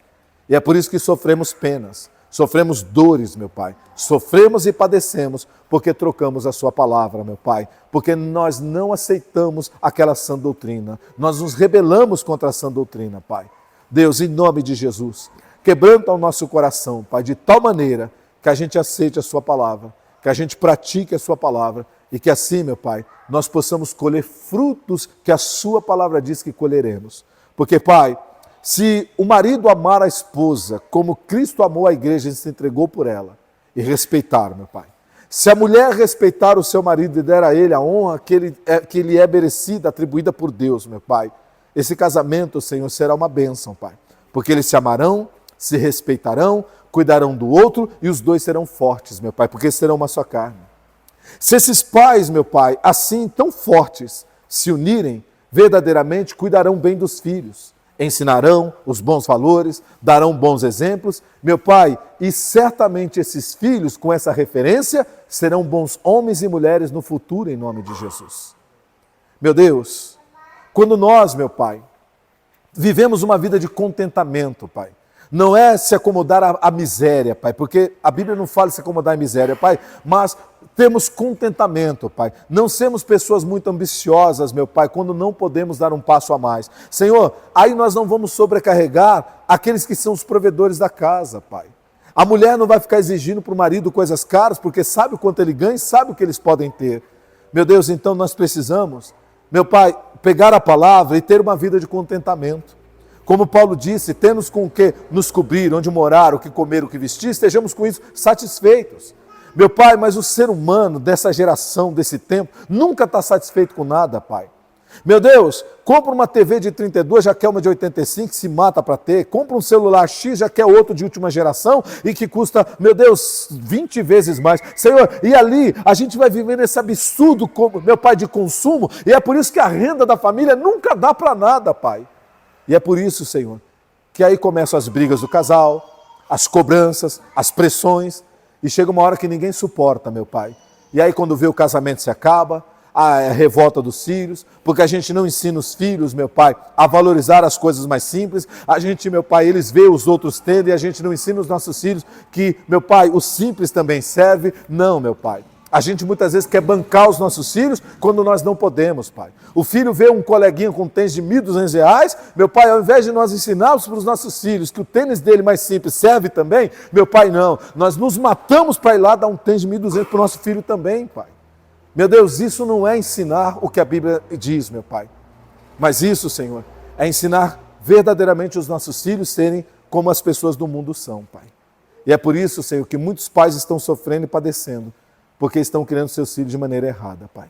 E é por isso que sofremos penas, sofremos dores, meu Pai. Sofremos e padecemos porque trocamos a sua palavra, meu Pai. Porque nós não aceitamos aquela sã doutrina. Nós nos rebelamos contra a sã doutrina, Pai. Deus, em nome de Jesus, quebranta o nosso coração, Pai, de tal maneira que a gente aceite a sua palavra, que a gente pratique a sua palavra e que assim, meu Pai, nós possamos colher frutos que a sua palavra diz que colheremos. Porque, Pai, se o marido amar a esposa como Cristo amou a igreja e se entregou por ela, e respeitar, meu Pai. Se a mulher respeitar o seu marido e der a ele a honra que ele é merecida, atribuída por Deus, meu Pai, esse casamento, Senhor, será uma bênção, Pai. Porque eles se amarão, se respeitarão, cuidarão do outro e os dois serão fortes, meu Pai, porque serão uma só carne. Se esses pais, meu Pai, assim tão fortes, se unirem, verdadeiramente cuidarão bem dos filhos, ensinarão os bons valores, darão bons exemplos, meu Pai, e certamente esses filhos, com essa referência, serão bons homens e mulheres no futuro, em nome de Jesus. Meu Deus, quando nós, meu Pai, vivemos uma vida de contentamento, Pai, não é se acomodar à miséria, Pai, porque a Bíblia não fala se acomodar à miséria, Pai, mas temos contentamento, Pai. Não sermos pessoas muito ambiciosas, meu Pai, quando não podemos dar um passo a mais. Senhor, aí nós não vamos sobrecarregar aqueles que são os provedores da casa, Pai. A mulher não vai ficar exigindo para o marido coisas caras, porque sabe o quanto ele ganha e sabe o que eles podem ter. Meu Deus, então nós precisamos, meu Pai, pegar a palavra e ter uma vida de contentamento. Como Paulo disse, temos com o que nos cobrir, onde morar, o que comer, o que vestir, estejamos com isso satisfeitos. Meu Pai, mas o ser humano dessa geração, desse tempo, nunca está satisfeito com nada, Pai. Meu Deus, compra uma TV de 32, já quer uma de 85, se mata para ter. Compra um celular X, já quer outro de última geração e que custa, meu Deus, 20 vezes mais. Senhor, e ali a gente vai viver nesse absurdo, meu Pai, de consumo, e é por isso que a renda da família nunca dá para nada, Pai. E é por isso, Senhor, que aí começam as brigas do casal, as cobranças, as pressões, e chega uma hora que ninguém suporta, meu Pai. E aí quando vê o casamento se acaba, a revolta dos filhos, porque a gente não ensina os filhos, meu Pai, a valorizar as coisas mais simples. A gente, meu Pai, eles veem os outros tendo e a gente não ensina os nossos filhos que, meu Pai, o simples também serve. Não, meu Pai. A gente muitas vezes quer bancar os nossos filhos quando nós não podemos, Pai. O filho vê um coleguinha com um tênis de R$ 1.200, meu Pai, ao invés de nós ensinarmos para os nossos filhos que o tênis dele mais simples serve também, meu Pai, não. Nós nos matamos para ir lá dar um tênis de 1.200 para o nosso filho também, Pai. Meu Deus, isso não é ensinar o que a Bíblia diz, meu Pai. Mas isso, Senhor, é ensinar verdadeiramente os nossos filhos serem como as pessoas do mundo são, Pai. E é por isso, Senhor, que muitos pais estão sofrendo e padecendo, porque estão criando seus filhos de maneira errada, Pai.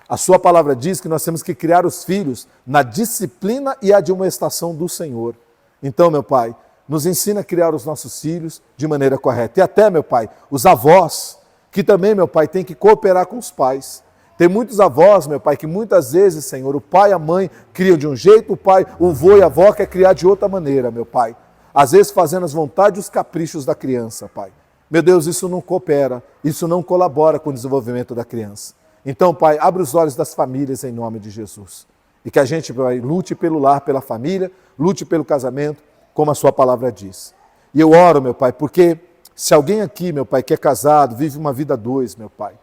A sua palavra diz que nós temos que criar os filhos na disciplina e admoestação do Senhor. Então, meu Pai, nos ensina a criar os nossos filhos de maneira correta. E até, meu Pai, os avós, que também, meu Pai, tem que cooperar com os pais. Tem muitos avós, meu Pai, que muitas vezes, Senhor, o pai e a mãe criam de um jeito, o avô e a avó quer criar de outra maneira, meu Pai. Às vezes fazendo as vontades e os caprichos da criança, Pai. Meu Deus, isso não coopera, isso não colabora com o desenvolvimento da criança. Então, Pai, abre os olhos das famílias em nome de Jesus. E que a gente, Pai, lute pelo lar, pela família, lute pelo casamento, como a sua palavra diz. E eu oro, meu Pai, porque se alguém aqui, meu Pai, que é casado, vive uma vida a dois, meu Pai,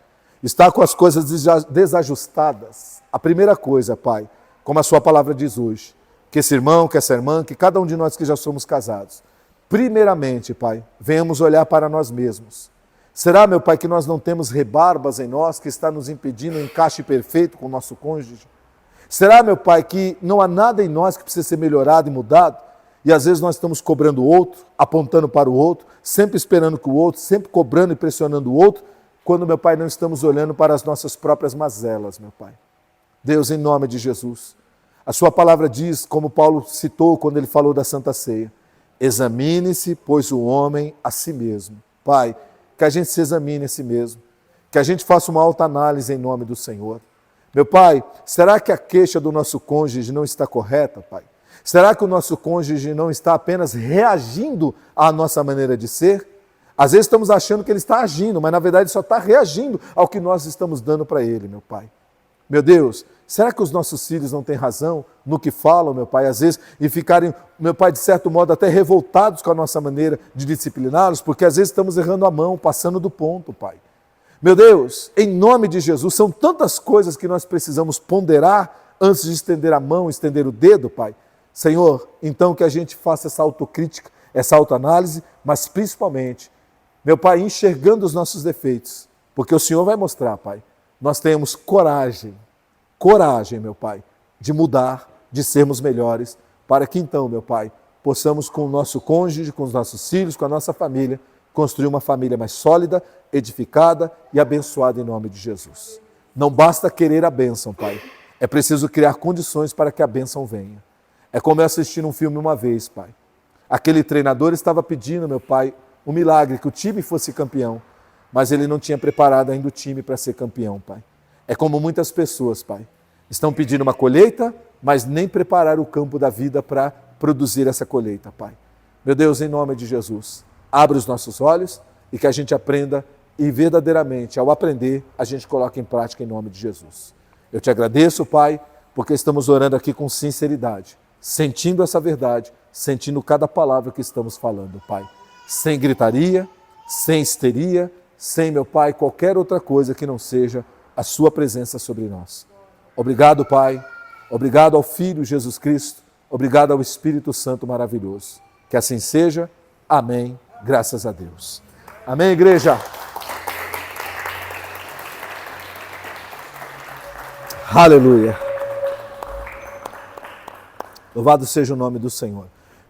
está com as coisas desajustadas, a primeira coisa, Pai, como a sua palavra diz hoje, que esse irmão, que essa irmã, que cada um de nós que já somos casados, primeiramente, Pai, venhamos olhar para nós mesmos. Será, meu Pai, que nós não temos rebarbas em nós que está nos impedindo um encaixe perfeito com o nosso cônjuge? Será, meu Pai, que não há nada em nós que precisa ser melhorado e mudado? E às vezes nós estamos cobrando o outro, apontando para o outro, sempre esperando que o outro, sempre cobrando e pressionando o outro, quando, meu Pai, não estamos olhando para as nossas próprias mazelas, meu Pai. Deus, em nome de Jesus, a sua palavra diz, como Paulo citou quando ele falou da Santa Ceia, examine-se, pois, o homem a si mesmo. Pai, que a gente se examine a si mesmo, que a gente faça uma autoanálise em nome do Senhor. Meu Pai, será que a queixa do nosso cônjuge não está correta, Pai? Será que o nosso cônjuge não está apenas reagindo à nossa maneira de ser? Às vezes estamos achando que ele está agindo, mas na verdade ele só está reagindo ao que nós estamos dando para ele, meu Pai. Meu Deus, será que os nossos filhos não têm razão no que falam, meu Pai, às vezes, e ficarem, meu Pai, de certo modo, até revoltados com a nossa maneira de discipliná-los, porque às vezes estamos errando a mão, passando do ponto, Pai. Meu Deus, em nome de Jesus, são tantas coisas que nós precisamos ponderar antes de estender a mão, estender o dedo, Pai. Senhor, então que a gente faça essa autocrítica, essa autoanálise, mas principalmente, meu Pai, enxergando os nossos defeitos, porque o Senhor vai mostrar, Pai. Nós temos coragem, meu Pai, de mudar, de sermos melhores, para que então, meu Pai, possamos com o nosso cônjuge, com os nossos filhos, com a nossa família, construir uma família mais sólida, edificada e abençoada em nome de Jesus. Não basta querer a bênção, Pai. É preciso criar condições para que a bênção venha. É como eu assisti um filme uma vez, Pai. Aquele treinador estava pedindo, meu Pai, um milagre, que o time fosse campeão, mas ele não tinha preparado ainda o time para ser campeão, Pai. É como muitas pessoas, Pai, estão pedindo uma colheita, mas nem prepararam o campo da vida para produzir essa colheita, Pai. Meu Deus, em nome de Jesus, abre os nossos olhos e que a gente aprenda e verdadeiramente, ao aprender, a gente coloca em prática em nome de Jesus. Eu te agradeço, Pai, porque estamos orando aqui com sinceridade, sentindo essa verdade, sentindo cada palavra que estamos falando, Pai. Sem gritaria, sem histeria, sem, meu Pai, qualquer outra coisa que não seja a sua presença sobre nós. Obrigado, Pai. Obrigado ao Filho Jesus Cristo. Obrigado ao Espírito Santo maravilhoso. Que assim seja. Amém. Graças a Deus. Amém, igreja? Aleluia. Louvado seja o nome do Senhor.